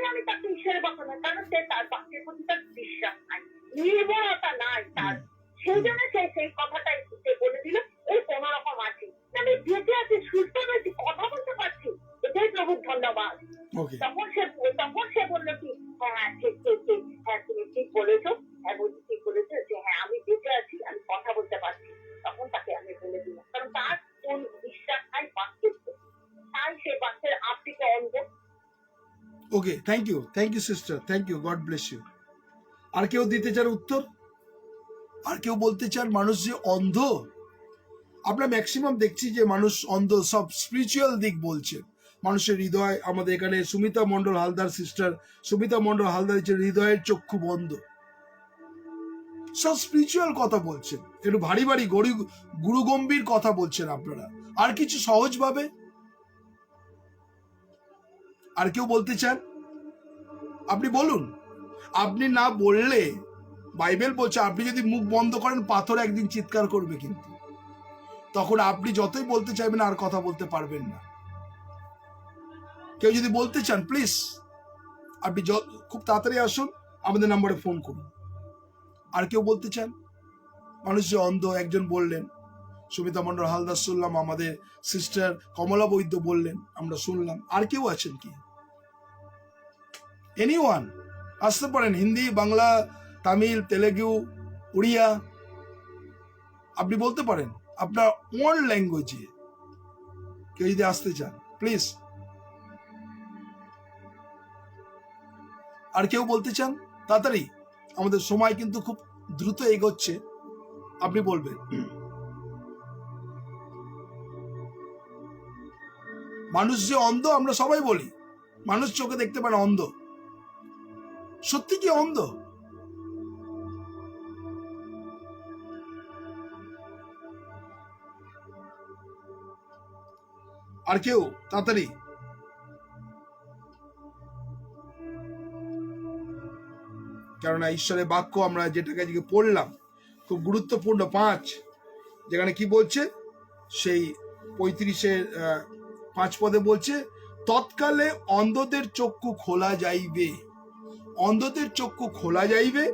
Speaker 4: আমি তাকে ঈশ্বরের বাক্য নয়, কারণ সে তার বাক্যের প্রতি তার বিশ্বাস নাই, নির্ভরতা নাই তার। সেই জন্য সে সেই কথাটাই সে বলে দিল, এই কোন রকম আছি, আমি বেঁচে আছি, সুস্থ রয়েছি, কথা বলতে পারছি, এটাই প্রভুর ধন্যবাদ।
Speaker 1: ওকে,
Speaker 4: তখন সে বললো কি, হ্যাঁ ঠিক ঠিক ঠিক, হ্যাঁ তুমি ঠিক বলেছো, হ্যাঁ বলছি ঠিক বলেছো, যে হ্যাঁ আমি বেঁচে আছি, আমি কথা বলতে পারছি। তখন তাকে আমি বলে দিলাম, কারণ তার কোন বিশ্বাস নাই বাক্যের প্রতি। তাই সে বাক্যের আপটিকে অন্ধ।
Speaker 1: Okay, thank you sister, thank you, God bless you. আর কেউ দিতে চান উত্তর? আর কেউ বলতে চান মানুষ যে অন্ধ? আমরা ম্যাক্সিমাম দেখছি যে মানুষ অন্ধ, সব স্পিরিচুয়াল দিক বলছে। মানুষের হৃদয়, আমাদের এখানে সুমিতা মন্ডল হালদার সিস্টার সুমিতা মন্ডল হালদার যে হৃদয়ের চক্ষু বন্ধ, সব স্পিরিচুয়াল কথা বলছেন, একটু ভারী ভারী গুরুগম্ভীর কথা বলছেন আপনারা। আর কিছু সহজভাবে আর কেউ বলতে চান? আপনি বলুন। আপনি না বললে, বাইবেল বলছে আপনি যদি মুখ বন্ধ করেন পাথর একদিন চিৎকার করবে, কিন্তু তখন আপনি যতই বলতে চাইবেন আর কথা বলতে পারবেন না। কেউ যদি বলতে চান প্লিজ আপনি খুব তাড়াতাড়ি আসুন, আমাদের নম্বরে ফোন করুন। আর কেউ বলতে চান? মানুষ যে অন্ধ, একজন বললেন, সুমিতা মন্ডল হালদার শুনলাম, আমাদের সিস্টার কমলা বৈদ্য বললেন, আমরা শুনলাম। আর কেউ আছেন কি? এনিওয়ান, আসতে পারেন। হিন্দি, বাংলা, তামিল, তেলেগু, উড়িয়া, আপনি বলতে পারেন আপনার ওন ল্যাঙ্গুয়েজে। কেউ যদি আসতে চান প্লিজ। আর কেউ বলতে চান? তাড়াতাড়ি, আমাদের সময় কিন্তু খুব দ্রুত এগোচ্ছে, আপনি বলবেন। মানুষ যে অন্ধ আমরা সবাই বলি, মানুষ চোখে দেখতে পারে অন্ধ, সত্যি কি অন্ধ? আর কেউ তাড়াতাড়ি? কেননা ঈশ্বরের বাক্য আমরা যেটাকে আজকে পড়লাম খুব গুরুত্বপূর্ণ। 5 যেখানে কি বলছে, সেই 35-5 পদে বলছে, তৎকালে অন্ধদের চক্ষু খোলা যাইবে, অন্ধদের চক্ষু খোলা যাইবে,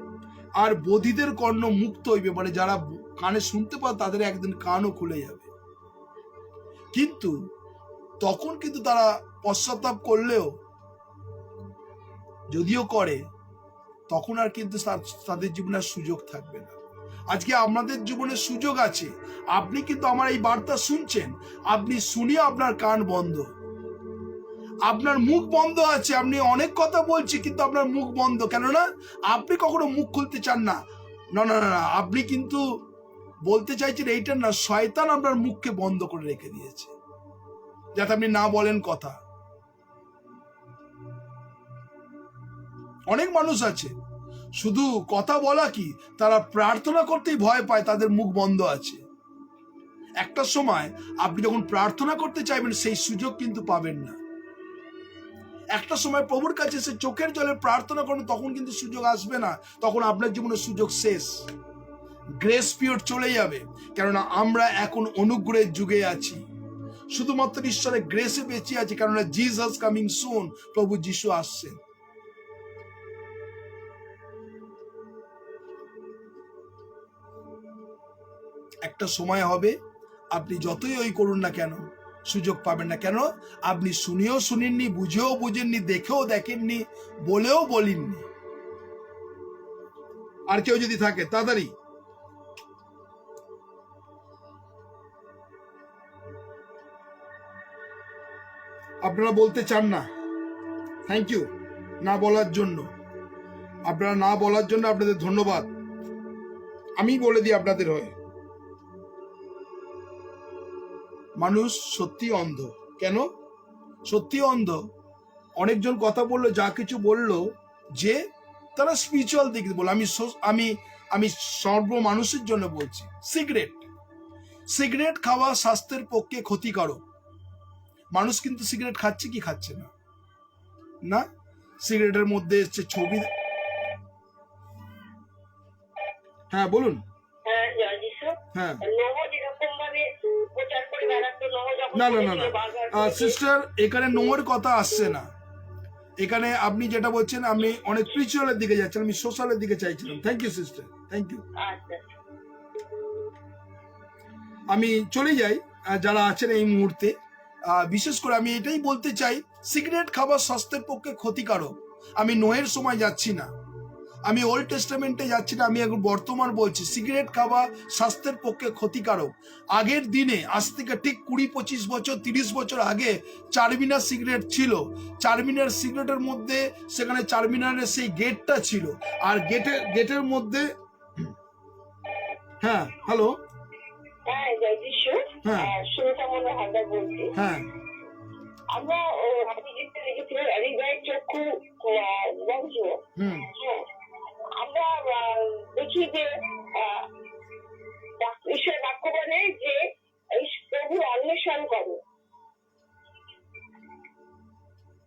Speaker 1: আর বধিদের কর্ণ মুক্ত হইবে। মানে যারা কানে শুনতে পায় তাদের একদিন কানও খুলে যাবে। কিন্তু তখন কিন্তু তারা পশ্চাতাপ করলেও, যদিও করে, তখন আর কিন্তু তাদের জীবনে সুযোগ থাকবে না। আজকে আপনাদের জীবনে সুযোগ আছে। আপনি কিন্তু আমার এই বার্তা শুনছেন, আপনি শুনিয়ে আপনার কান বন্ধ, আপনার মুখ বন্ধ আছে। আপনি অনেক কথা বলছি কিন্তু আপনার মুখ বন্ধ, কেননা আপনি কখনো মুখ খুলতে চান না। না না না, আপনি কিন্তু বলতে চাইছেন এইটা না, শয়তান আপনার মুখকে বন্ধ করে রেখে দিয়েছে যাতে আপনি না বলেন কথা। অনেক মানুষ আছে শুধু কথা বলা কি, তারা প্রার্থনা করতেই ভয় পায়, তাদের মুখ বন্ধ আছে। একটা সময় আপনি যখন প্রার্থনা করতে চাইবেন সেই সুযোগ কিন্তু পাবেন না। একটা সময় প্রভুর কাছে সে চোখের জলে প্রার্থনা করবেন, তখন কিন্তু সুযোগ আসবে না, তখন আপনার জীবনের সুযোগ শেষ, গ্রেস পিরিয়ড চলে যাবে। কেননা আমরা এখন অনুগ্রহের যুগে আছি, শুধুমাত্র ঈশ্বরের গ্রেসে বেঁচে আছি, কেননা জিসাস কামিং সুন, প্রভু যিশু আসছেন। একটা সময় হবে আপনি যতই ওই করুন না কেন সুযোগ পাবেন না। কেন? আপনি শুনেও শুনেননি, বুঝেও বুঝেননি, দেখেও দেখেননি, বলেও বলেননি। আর কেউ যদি থাকে তাড়াতাড়ি। আপনারা বলতে চান না, থ্যাংক ইউ না বলার জন্য। আপনারা না বলার জন্য আপনাদের ধন্যবাদ। আমি বলে দিই আপনাদের হয়ে, মানুষ সত্যি অন্ধ। কেন সত্যি অন্ধ? অনেকজন কথা বললো, যা কিছু বললো, যে তারা স্পিরিচুয়াল দিক বললো। আমি সর্ব মানুষের জন্য বলছি, সিগারেট খাওয়া স্বাস্থ্যের পক্ষে ক্ষতিকারক। মানুষ কিন্তু সিগারেট খাচ্ছে কি খাচ্ছে না? না, সিগারেটের মধ্যে এসছে ছবি। হ্যাঁ বলুন। হ্যাঁ, না না না না সিস্টার, এখানে নোয়ের কথা আসছে না। এখানে আপনি যেটা বলছেন, আমি অনেক স্পিরিচুয়ালের দিকে যাচ্ছেন, আমি সোশ্যালের দিকে চাইছিলাম। Thank you sister, thank you.
Speaker 4: আচ্ছা
Speaker 1: আমি চলে যাই যারা আছেন এই মুহূর্তে। বিশেষ করে আমি এটাই বলতে চাই, সিগারেট খাবার স্বাস্থ্যের পক্ষে ক্ষতিকারক। আমি নোয়ের সময় যাচ্ছি না, আমি ওল্ড টেস্টামেন্টে যাচ্ছি না, আমি এখন বর্তমান বলছি। সিগারেট খাওয়া স্বাস্থ্যের পক্ষে ক্ষতিকারক। আগের দিনে, আজ থেকে ঠিক 20-25 বছর 30 বছর আগে চারমিনার সিগারেট ছিল। চারমিনার সিগারেটের মধ্যে সেখানে চারমিনারের সেই গেটটা ছিল, আর গেটের মধ্যে, হ্যাঁ হ্যালো,
Speaker 4: হ্যাঁ জয়জিশু,
Speaker 1: হ্যাঁ।
Speaker 4: সুমিতা মন্ডল হালদার বলছি।
Speaker 1: হ্যাঁ
Speaker 4: আমরা আপনি যেটা লিখেছিলেন হৃদয়ের চক্ষু বংশ,
Speaker 1: হুম
Speaker 4: হ্যাঁ, আমরা দেখি যে ঈশ্বর বাক্য বলে যে এই প্রভু অন্বেষণ করো,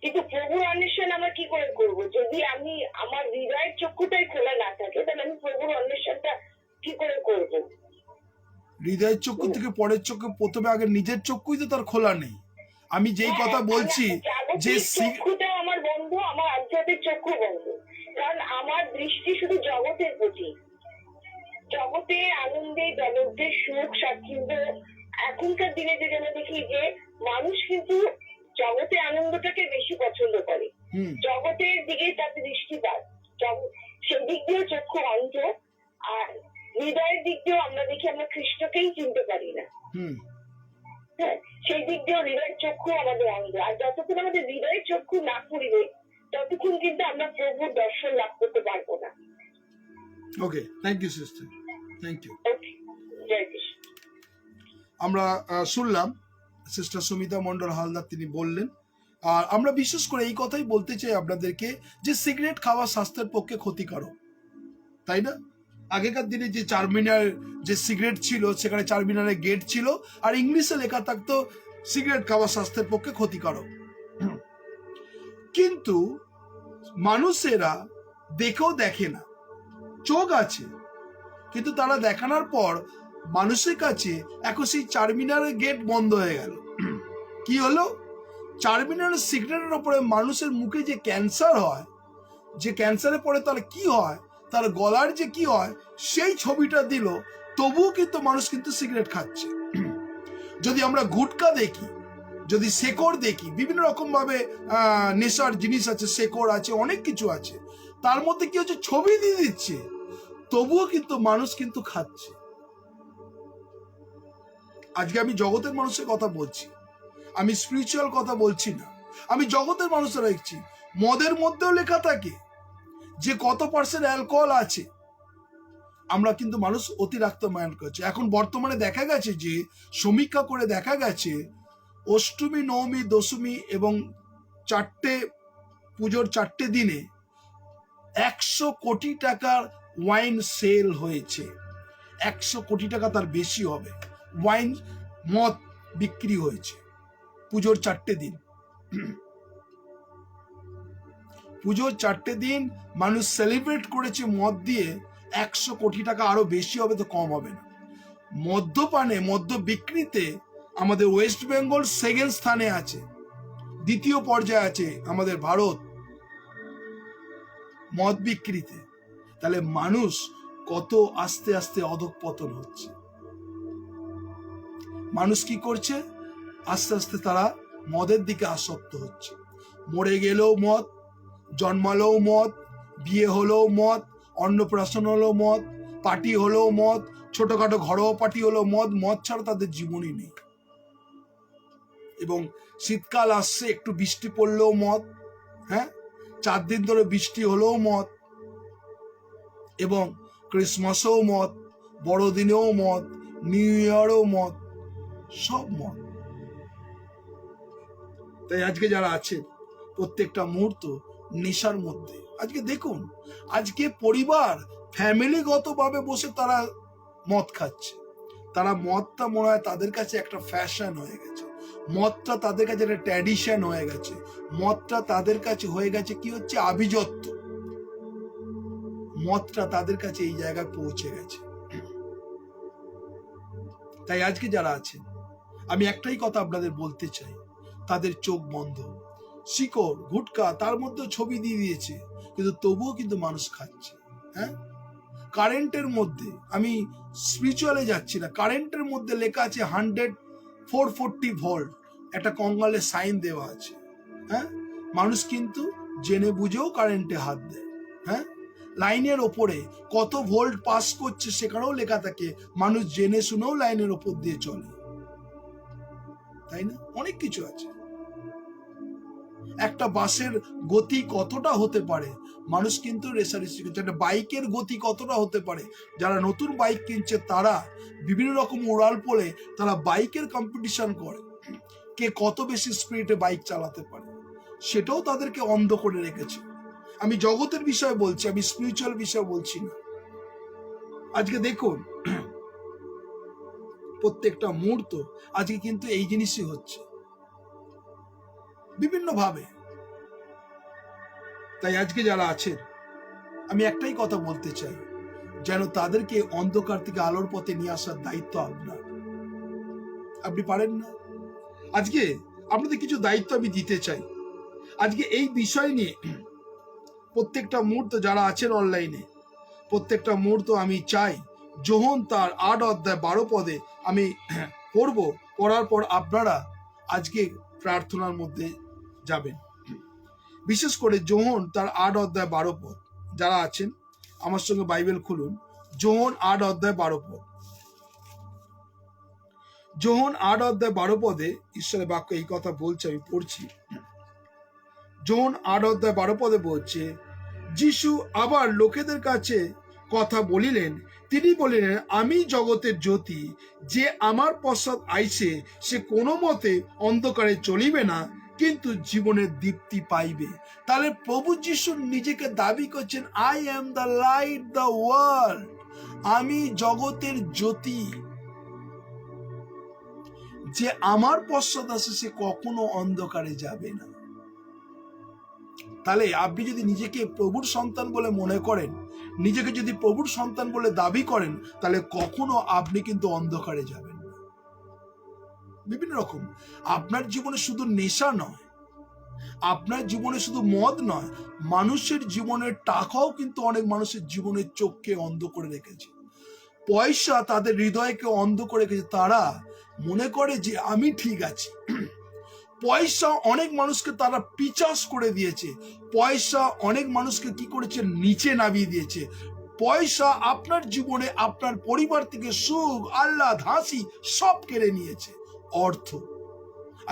Speaker 4: কিন্তু প্রভুর অন্বেষণ আমরা কি করে করবো? যদি আমি আমার হৃদয়ের চক্ষুটাই খোলা না থাকে, তাহলে আমি প্রভুর অন্বেষণটা কি করে করবো?
Speaker 1: হৃদয়ের চক্ষু থেকে পরের চক্ষু, প্রথমে আগে নিজের চক্ষুই তো তার খোলা নেই। আমি যেই কথা বলছি যে
Speaker 4: চক্ষুটা আমার বন্ধ, আমার আধ্যাত্মিক চক্ষু বন্ধ, কারণ আমার দৃষ্টি শুধু জগতের প্রতি, জগতে আনন্দে, জগতের সুখ স্বাচ্ছন্দ্য। এখনকার দিনে যে আমরা দেখি যে মানুষ কিন্তু জগতে আনন্দটাকে বেশি পছন্দ করে, জগতের দিকে তার দৃষ্টিপাত, সেদিক দিয়েও চক্ষু অন্ধ। আর হৃদয়ের দিক দিয়েও আমরা দেখি আমরা খ্রিস্টকেই চিনতে পারি না, হ্যাঁ, সেই দিক দিয়েও হৃদয়ের চক্ষু আমাদের অন্ধ। আর যতক্ষণ আমাদের হৃদয়ের চক্ষু না খুলবে, ততক্ষণ কিন্তু আমরা প্রভুর দর্শন লাভ করতে পারবো না।
Speaker 1: Okay, thank you sister, thank you.
Speaker 4: Okay, জয় কৃষ্ণ।
Speaker 1: আমরা শুনলাম সিস্টার সুমিতা মন্ডল হালদার, তিনি বললেন। আর আমরা বিশেষ করে এই কথাই বলতে চাই আপনাদেরকে যে সিগারেট খাওয়া স্বাস্থ্যের পক্ষে ক্ষতিকারক, তাই না? আগেকার দিনে যে চারমিনার যে সিগারেট ছিল, সেখানে চারমিনারের গেট ছিল, আর ইংলিশে লেখা থাকতো সিগারেট খাওয়া স্বাস্থ্যের পক্ষে ক্ষতিকারক। কিন্তু মানুষেরা দেখেও দেখে না, চোখ আছে কিন্তু তারা দেখানোর পর মানুষের কাছে এখন সেই চারমিনারের গেট বন্ধ হয়ে গেল। কি হলো? চারমিনারের সিগারেটের ওপরে মানুষের মুখে যে ক্যান্সার হয়, যে ক্যান্সারে পড়ে তার কি হয়, তার গলার যে কি হয়, সেই ছবিটা দিল। তবুও কিন্তু মানুষ কিন্তু সিগারেট খাচ্ছে। যদি আমরা গুটকা দেখি, যদি শেকড় দেখি, বিভিন্ন রকম ভাবে নেশার জিনিস আছে, শেকড় আছে, অনেক কিছু আছে, তার মধ্যে কি হচ্ছে, ছবি দিয়ে দিচ্ছে, তবুও কিন্তু মানুষ কিন্তু খাচ্ছে। আজকে আমি জগতের মানুষের কথা বলছি, আমি স্পিরিচুয়াল কথা বলছি না, আমি জগতের মানুষের দেখছি। মদের মধ্যেও লেখা থাকে যে কত পার্সেন্ট অ্যালকোহল আছে। আমরা কিন্তু মানুষ অতিরিক্ত মায়ান করছে। এখন বর্তমানে দেখা গেছে যে, সমীক্ষা করে দেখা গেছে, অষ্টমী, নবমী, দশমী এবং পুজোর 4টে দিনে 100 কোটি টাকার ওয়াইন সেল হয়েছে। 100 কোটি টাকা, তার বেশি হবে, ওয়াইন মদ বিক্রি হয়েছে পুজোর 4টে দিন। পুজোর 4টে দিন মানুষ সেলিব্রেট করেছে মদ দিয়ে। 100 কোটি টাকা, আরো বেশি হবে তো কম হবে না। মদ্যপানে, মদ্য বিক্রিতে আমাদের ওয়েস্ট বেঙ্গল সেকেন্ড স্থানে আছে, দ্বিতীয় পর্যায়ে আছে আমাদের ভারত মদ বিক্রিতে। তাহলে মানুষ কত আস্তে আস্তে অধঃপতন হচ্ছে। মানুষ কি করছে? আস্তে আস্তে তারা মদের দিকে আসক্ত হচ্ছে। মরে গেলেও মদ, জন্মালেও মদ, বিয়ে হলেও মদ, অন্নপ্রাশন হলেও মদ, পার্টি হলেও মদ, ছোটখাটো ঘরোয়া পার্টি হলেও মদ। মদ ছাড়া তাদের জীবনই নেই। এবং শীতকাল আসছে, একটু বৃষ্টি পড়লেও মদ, হ্যাঁ, 4 দিন ধরে বৃষ্টি হলেও মদ, এবং ক্রিসমাসেও মদ, বড়দিনেও মদ, নিউ ইয়ারেও মদ, সব মদ। তাই আজকে যারা আছেন, প্রত্যেকটা মুহূর্ত নেশার মধ্যে। আজকে দেখুন, আজকে পরিবার ফ্যামিলিগত ভাবে বসে তারা মদ খাচ্ছে। তারা মদটা মনে হয় তাদের কাছে একটা ফ্যাশন হয়ে গেছে, মদটা তাদের কাছে একটা ট্র্যাডিশন হয়ে গেছে, মদটা তাদের কাছে হয়ে গেছে কি হচ্ছে, আভিজাত্য। মদটা তাদের কাছে এই জায়গায় পৌঁছে গেছে। তাই আজকে যারা আছেন, আমি একটাই কথা আপনাদের বলতে চাই, তাদের চোখ বন্ধ। শিকড় গুটকা তার মধ্যে ছবি দিয়ে দিয়েছে, কিন্তু তবুও কিন্তু মানুষ খাচ্ছে। হ্যাঁ, কারেন্টের মধ্যে, আমি স্পিরিচুয়ালে যাচ্ছি না, কারেন্টের মধ্যে লেখা আছে 440 ভোল্ট, একটা কঙ্গালের সাইন দেওয়া আছে। হ্যাঁ, মানুষ কিন্তু জেনে বুঝেও কারেন্টে হাত দেয়। হ্যাঁ, লাইনের ওপরে কত ভোল্ট পাস করছে সেখানেও লেখা থাকে, মানুষ জেনে শুনেও লাইনের ওপর দিয়ে চলে, তাই না? অনেক কিছু আছে। একটা বাসের গতি কতটা হতে পারে মানুষ কিন্তু রেসারেসি করছে, একটা বাইকের গতি কতটা হতে পারে, যারা নতুন বাইক কিনছে তারা বিভিন্ন রকম উড়াল পড়ে তারা বাইকের কম্পিটিশন করে, কে কত বেশি স্পিডে বাইক চালাতে পারে, সেটাও তাদেরকে অন্ধ করে রেখেছে। আমি জগতের বিষয়ে বলছি, আমি স্পিরিচুয়াল বিষয়ে বলছি না। আজকে দেখুন প্রত্যেকটা মুহূর্ত আজকে কিন্তু এই জিনিসই হচ্ছে বিভিন্ন ভাবে। তাই আজকে যারা আছেন আমি একটাই কথা বলতে চাই, যেন তাদেরকে অন্ধকার থেকে আলোর পথে নিয়ে আসার দায়িত্ব আপনার। আপনি পারেন না? আজকে আপনাদের কিছু দায়িত্ব আমি দিতে চাই। আজকে এই বিষয় নিয়ে প্রত্যেকটা মুহূর্ত যারা আছেন অনলাইনে, প্রত্যেকটা মুহূর্ত আমি চাই যোহন তার 8 অধ্যায় 12 পদে আমি পড়ব, পড়ার পর আপনারা আজকে প্রার্থনার মধ্যে যাবেন। বিশেষ করে যোহন তার 8 অধ্যায় 12 পদ, যারা আছেন আমার সঙ্গে বাইবেল খুলুন, যোহন 8 অধ্যায় 12 পদ। যোহন 8 অধ্যায় 12 পদে ঈশ্বরের বাক্য এই কথা বলছে, আমি পড়ছি। যোহন 8 অধ্যায় 12 পদে বলছে, যিশু আবার লোকেদের কাছে কথা বলিলেন, তিনি বলিলেন, আমি জগতের জ্যোতি, যে আমার পশ্চাৎ আইছে সে কোনো মতে অন্ধকারে চলিবে না, কিন্তু জীবনের দীপ্তি পাইবে। তাহলে প্রভু যিশু নিজেকে দাবি করছেন, I am the light the world, আমি জগতের জ্যোতি, যে আমার পশ্চাৎ আসে সে কখনো অন্ধকারে যাবে না। তাহলে আপনি যদি নিজেকে প্রভুর সন্তান বলে মনে করেন, নিজেকে যদি প্রভুর সন্তান বলে দাবি করেন, তাহলে কখনো আপনি কিন্তু অন্ধকারে যাবেন না। বিভিন্ন রকম আপনার জীবনে শুধু নেশা নয়, আপনার জীবনে শুধু মদ নয়, মানুষের জীবনের টাকাও কিন্তু অনেক মানুষের জীবনের চোখকে অন্ধ করে রেখেছে। পয়সা তাদের হৃদয়কে অন্ধ করে রেখেছে, তারা মনে করে যে আমি ঠিক আছি। পয়সা অনেক মানুষকে তারা পিচাস করে দিয়েছে, পয়সা অনেক মানুষকে কি করেছে, নিচে নামিয়ে দিয়েছে। পয়সা আপনার জীবনে আপনার পরিবার থেকে সুখ, আহ্লাদ, হাসি সব কেড়ে নিয়েছে। অর্থ,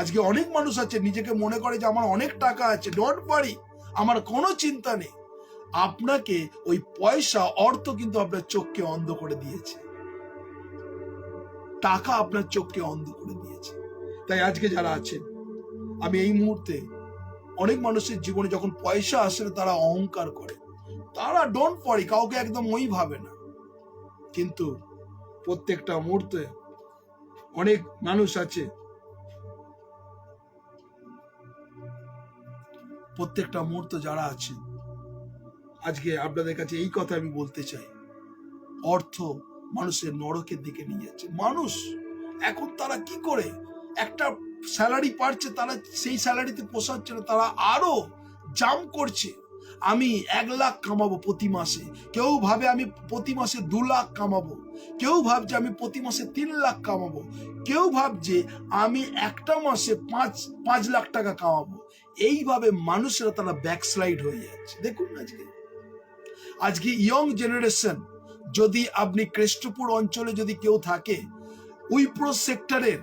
Speaker 1: আজকে অনেক মানুষ আছে নিজেকে মনে করে যে আমার অনেক টাকা আছে, ডোন্ট ওয়ারি, আমার কোনো চিন্তা নেই। আপনাকে ওই পয়সা, অর্থ কিন্তু আপনার চোখকে অন্ধ করে দিয়েছে, টাকা আপনার চোখকে অন্ধ করে দিয়েছে। তাই আজকে যারা আছেন, আমি এই মুহূর্তে অনেক মানুষের জীবনে যখন পয়সা আসে তারা অহংকার করে, তারা ডোন্ট ওয়ারি, কাউকে একদম ওই ভাবে না। কিন্তু প্রত্যেকটা মুহূর্তে অনেক মানুষ আছে, প্রত্যেকটা মুহূর্ত যারা আছেন, আজকে আপনাদের কাছে এই কথা আমি বলতে চাই, অর্থ মানুষের নরকের দিকে নিয়ে যাচ্ছে। মানুষ এখন তারা কি করে, একটা স্যালারি পাচ্ছে, তারা সেই স্যালারিতে পোষাচ্ছে না, তারা আরো জাম করছে। আমি 1 লাখ কামাবো প্রতি মাসে, কেউ ভাবে আমি প্রতি মাসে 2 লাখ কামাবো, কেউ ভাবছে আমি প্রতি মাসে 3 লাখ কামাবো, কেউ ভাবছে আমি একটা মাসে 5 লাখ টাকা কামাবো। এইভাবে মানুষেরা তারা ব্যাকস্লাইড হয়ে যাচ্ছে। দেখুন আজকে ইয়ং জেনারেশন, যদি আপনি কেষ্টপুর অঞ্চলে যদি কেউ থাকে, উইপ্রো সেক্টরের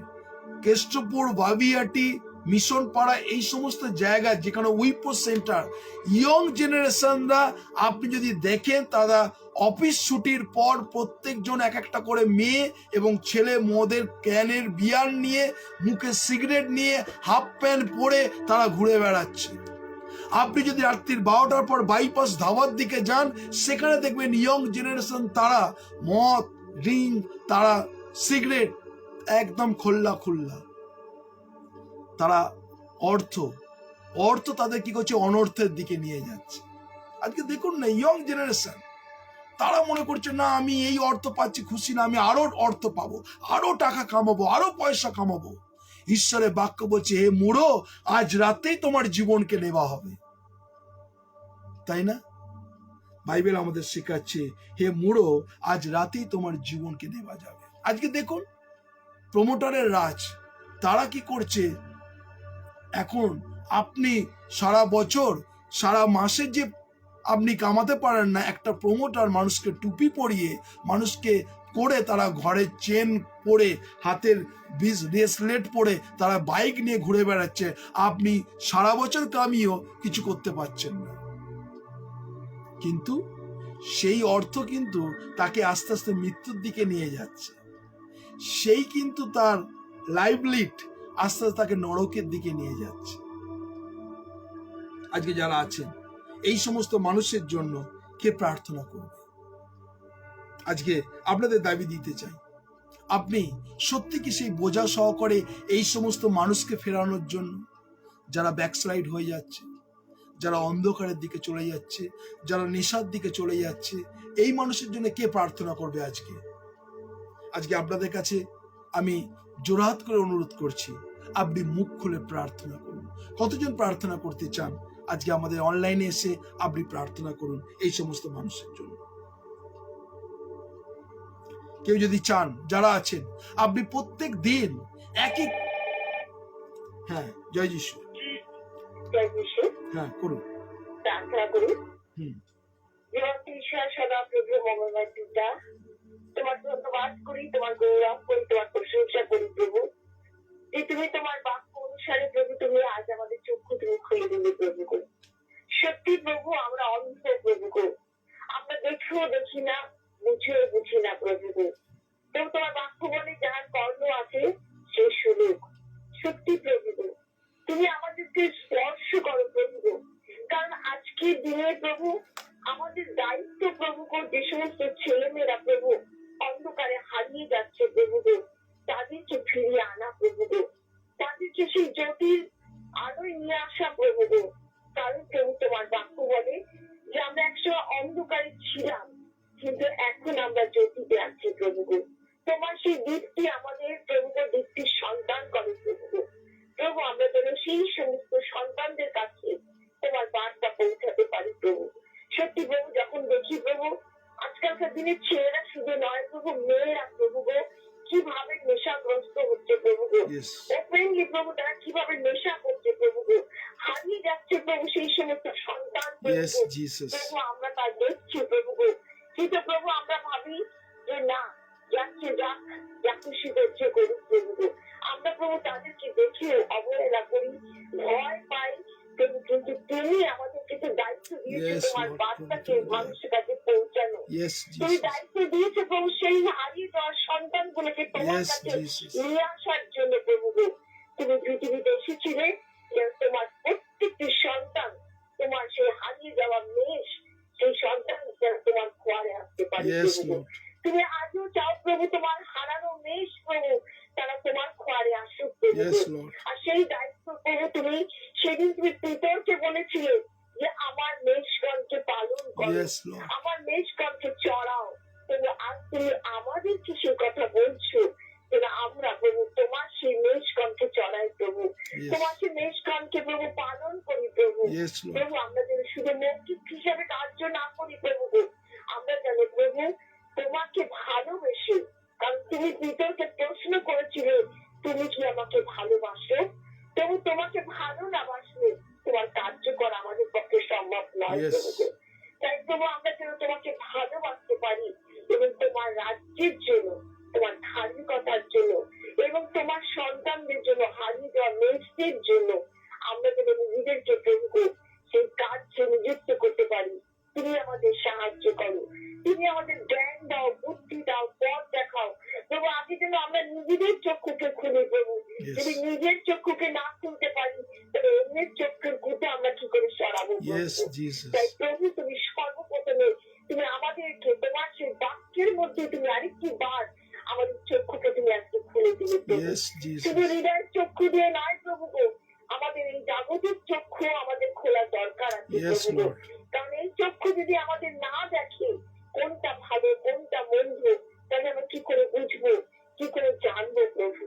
Speaker 1: কেষ্টপুর, বাবিয়াটি, মিশন পাড়া, এই সমস্ত জায়গা যেখানে উইপ্রো সেন্টার, ইয়ং জেনারেশনরা আপনি যদি দেখেন, তারা অফিস ছুটির পর প্রত্যেকজন এক একটা করে মেয়ে এবং ছেলে মদের ক্যানের বিয়ার নিয়ে, মুখে সিগারেট নিয়ে, হাফ প্যান্ট পরে তারা ঘুরে বেড়াচ্ছে। আপনি যদি রাত্রির 12টার পর বাইপাস ধাবার দিকে যান, সেখানে দেখবেন ইয়ং জেনারেশন, তারা মদ, ড্রিঙ্ক, তারা সিগারেট, একদম খোল্লা খুল্লা। তারা অর্থ তাদের কি করছে, অনর্থের দিকে নিয়ে যাচ্ছে। আজকে দেখুন না, ইয়ং জেনারেশন তারা মনে করছে না আমি এই অর্থ পাচ্ছি, খুশি না, আমি আরো অর্থ পাবো, আরো টাকা কামাবো, আরো পয়সা কামাবো। ঈশ্বরের বাক্য বলছে, হে মুড়ো, আজ রাতেই তোমার জীবনকে নেওয়া হবে। তাই না? বাইবেল আমাদের শেখাচ্ছে, হে মুড়ো, আজ রাতেই তোমার জীবনকে নেওয়া যাবে। আজকে দেখুন প্রমোটারের রাজ, তারা কি করছে। এখন আপনি সারা বছর সারা মাসে যে আপনি কামাতে পারেন না, একটা প্রমোটার মানুষকে টুপি পরিয়ে, মানুষকে করে, তারা ঘরে চেন পরে, হাতের ব্রেসলেট পরে তারা বাইক নিয়ে ঘুরে বেড়াচ্ছে। আপনি সারা বছর কামিয়েও কিছু করতে পারছেন না। কিন্তু সেই অর্থ কিন্তু তাকে আস্তে আস্তে মৃত্যুর দিকে নিয়ে যাচ্ছে। সেই কিন্তু তার লাইভলিড আস্তে আস্তে তাকে নরকের দিকে নিয়ে যাচ্ছে। আজকে যারা আছেন, এই সমস্ত মানুষের জন্য কে প্রার্থনা করবে? আজকে আপনাদের দাবি দিতে চাই, আপনি সত্যি কি সেই বোঝা সহকারে এই সমস্ত মানুষকে ফেরানোর জন্য, যারা ব্যাকস্লাইড হয়ে যাচ্ছে, যারা অন্ধকারের দিকে চলে যাচ্ছে, যারা নেশার দিকে চলে যাচ্ছে, এই মানুষের জন্য কে প্রার্থনা করবে? আজকে আপনাদের কাছে আমি জোরহাত করে অনুরোধ করছি, আপনি মুখ খুলে প্রার্থনা করুন। কতজন প্রার্থনা করতে চান? আজকে আমাদের অনলাইনে এসে আপনি প্রার্থনা করুন এই সমস্ত মানুষের জন্য। কেউ যদি চান, যারা আছেন, আপনি প্রত্যেক দিন একই, হ্যাঁ, জয় যিশু, হ্যাঁ করুন,
Speaker 4: প্রার্থনা করুন।
Speaker 1: হুম,
Speaker 4: ঈশ্বর সদা প্রভু মঙ্গলময় পিতা, তোমার ধন্যবাদ করি, তোমার গৌরব করি, তোমার প্রশংসা করি প্রভু, যে তুমি তোমার বাক্য অনুসারে প্রভু তুমি আজ আমাদের চক্ষু তুমি খুলে দিলে প্রভু। সত্যি প্রভু আমরা অন্ধ প্রভু, আমরা দেখেও দেখি না, বুঝেও বুঝি না প্রভু। তবু তোমার বাক্য বলে যার কর্ণ আছে সে শুনুক। সত্যি প্রভু তুমি আমাদেরকে স্পর্শ করো প্রভু, কারণ আজকের দিনে প্রভু আমাদের দায়িত্ব প্রভু, যে সমস্ত ছেলেমেয়েরা প্রভু অন্ধকারে হারিয়ে যাচ্ছে প্রভু, তাদেরকে ফিরিয়ে আনা প্রভু, তাদেরকে সেই জ্যোতির আলোয় নিয়ে আসা প্রভু। কারণ প্রভু তোমার বাক্য বলে যে আমরা একসময় অন্ধকারে ছিলাম, কিন্তু এখন আমরা জ্যোতিতে আছি প্রভু। তোমার সেই দীপ্তি আমাদের প্রভু দীপ্তির সন্তান করে প্রভু। প্রভু আমরা যেন সেই সমস্ত সন্তানদের কাছে তোমার বার্তা পৌঁছাতে পারি প্রভু। সত্যি প্রভু যখন দেখি প্রভু আজকালকার দিনের ছেলেরা শুধু নয় প্রভু, মেয়েরা প্রভু কিভাবে নেশাগ্রস্ত হচ্ছে প্রভু, ওপেনলি প্রভু তারা কিভাবে নেশা করছে প্রভু, হারিয়ে যাচ্ছে প্রভু সেই সমস্ত সন্তান প্রভু। আমরা তা দেখছি প্রভু, কিন্তু প্রভু আমরা ভাবি যে না, যাচ্ছে যাক, যা খুশি করছে করুক প্রভু। আমরা প্রভু তাদেরকে দেখেও অবহেলা করি, ভয় পাই প্রভু, কিন্তু তুমি আমাদেরকে তো দায়িত্ব দিয়েছো তোমার বার্তাকে মানুষের কাছে পৌঁছানো। তুমি দায়িত্ব দিয়েছো প্রভু সেই হারিয়ে যাওয়ার সন্তান গুলোকে তোমার কাছে নিয়ে আসার জন্য প্রভু। তুমি পৃথিবীতে এসেছিলে তোমার প্রত্যেকটি সন্তান, তোমার সেই হারিয়ে যাওয়া মেষ, সেই সন্তান তোমার খোয়ারে আসতে পারে প্রভু। তুমি আজও চাও প্রভু তোমার হারানো মেষ প্রভু তারা তোমার খোয়ারে আসুক প্রভু। আর সেই দায়িত্ব প্রভু তুমি সেদিন তুমি পিতরকে বলেছিলে যে আমার মেষগণকে পালন করো, আমার মেষগণকে চড়াও। তবে আজ তুমি আমাদেরকে সে কথা বলছো, আমরা প্রভু তোমার সেই মেষগণকে চড়াই প্রভু, তোমার সেই মেষগণকে প্রভু পালন করি প্রভু। প্রভু আমরা যেন শুধু মৌখিক হিসাবে কার্য না করি প্রভু, আমরা যেন প্রভু তোমাকে ভালোবেসে, কারণ তুমি পিতরকে প্রশ্ন করেছিলে তুমি কি আমাকে ভালোবাসো, তবু তোমাকে ভালো না বাসলে তোমার কার্য করা আমাদের পক্ষে সম্ভব নয় প্রভু। তাই প্রভু আমরা যেন তোমাকে ভালোবাসতে পারি এবং তোমার রাজ্যের জন্য, তোমার ধার্মিকতার জন্য এবং তোমার সন্তানদের জন্য, হারিয়ে যাওয়া মেয়েদের জন্য আমরা যেন নিজেদেরকে প্রভু সেই কাজে নিযুক্ত করতে পারি। তুমি আমাদের সাহায্য করো, তুমি আমাদের জ্ঞান দাও, বুদ্ধি দাও, পথ দেখাও প্রভু। আগে যেন আমরা নিজেদের চক্ষুকে খুলি প্রভু, যদি নিজের চক্ষুকে না খুলতে পারি তবে অন্যের চক্ষুর কুটে আমরা কি করে সরাবো। তাই প্রভু তুমি সর্বপ্রথমে তুমি আমাদেরকে তোমার সেই বাক্যের মধ্যে তুমি আরেকটি বার আমাদের চক্ষুকে তুমি আজকে খুলে দিলে প্রভু। শুধু হৃদয়ের চক্ষু দিয়ে নয় প্রভু, আমাদের এই জাগতিক চক্ষু আমাদের খোলা দরকার আছে প্রভু। কারণ এই চক্ষু যদি আমাদের না দেখে কোনটা ভালো কোনটা মন্দ, তাহলে আমরা কি করে বুঝবো, কি করে জানবো প্রভু।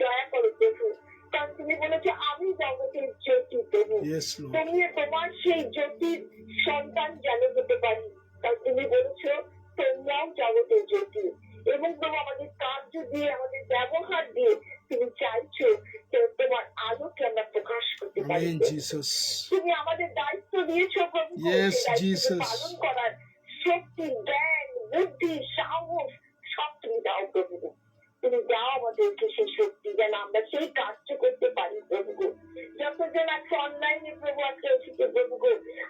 Speaker 4: দয়া করো প্রভু কারণ তুমি বলেছো আমি জগতের জ্যোতি প্রভু।
Speaker 1: Yes, Lord.
Speaker 4: তুমি তোমার সেই জ্যোতির সন্তান যেন হতে পারি, কারণ তুমি বলেছো তোমরাও জগতের জ্যোতি। এবং প্রভু আমাদের কার্য দিয়ে আমাদের ব্যবহার দিয়ে তুমি চাইছো যে তোমার আলোকে আমরা প্রকাশ করতে পারি।
Speaker 1: Amen, Jesus.
Speaker 4: তুমি আমাদের দায়িত্ব দিয়েছো প্রভু,
Speaker 1: Yes,
Speaker 4: সেই দায়িত্বকে
Speaker 1: Jesus.
Speaker 4: পালন করার শক্তি, জ্ঞান, বুদ্ধি, সাহস সব তুমি দাও প্রভু। তুমি দাও আমাদেরকে সেই শক্তি যেন আমরা সেই কার্য করতে পারি প্রভু। যতজন আজকে অনলাইনে প্রভু আজকে এসেছে প্রভু,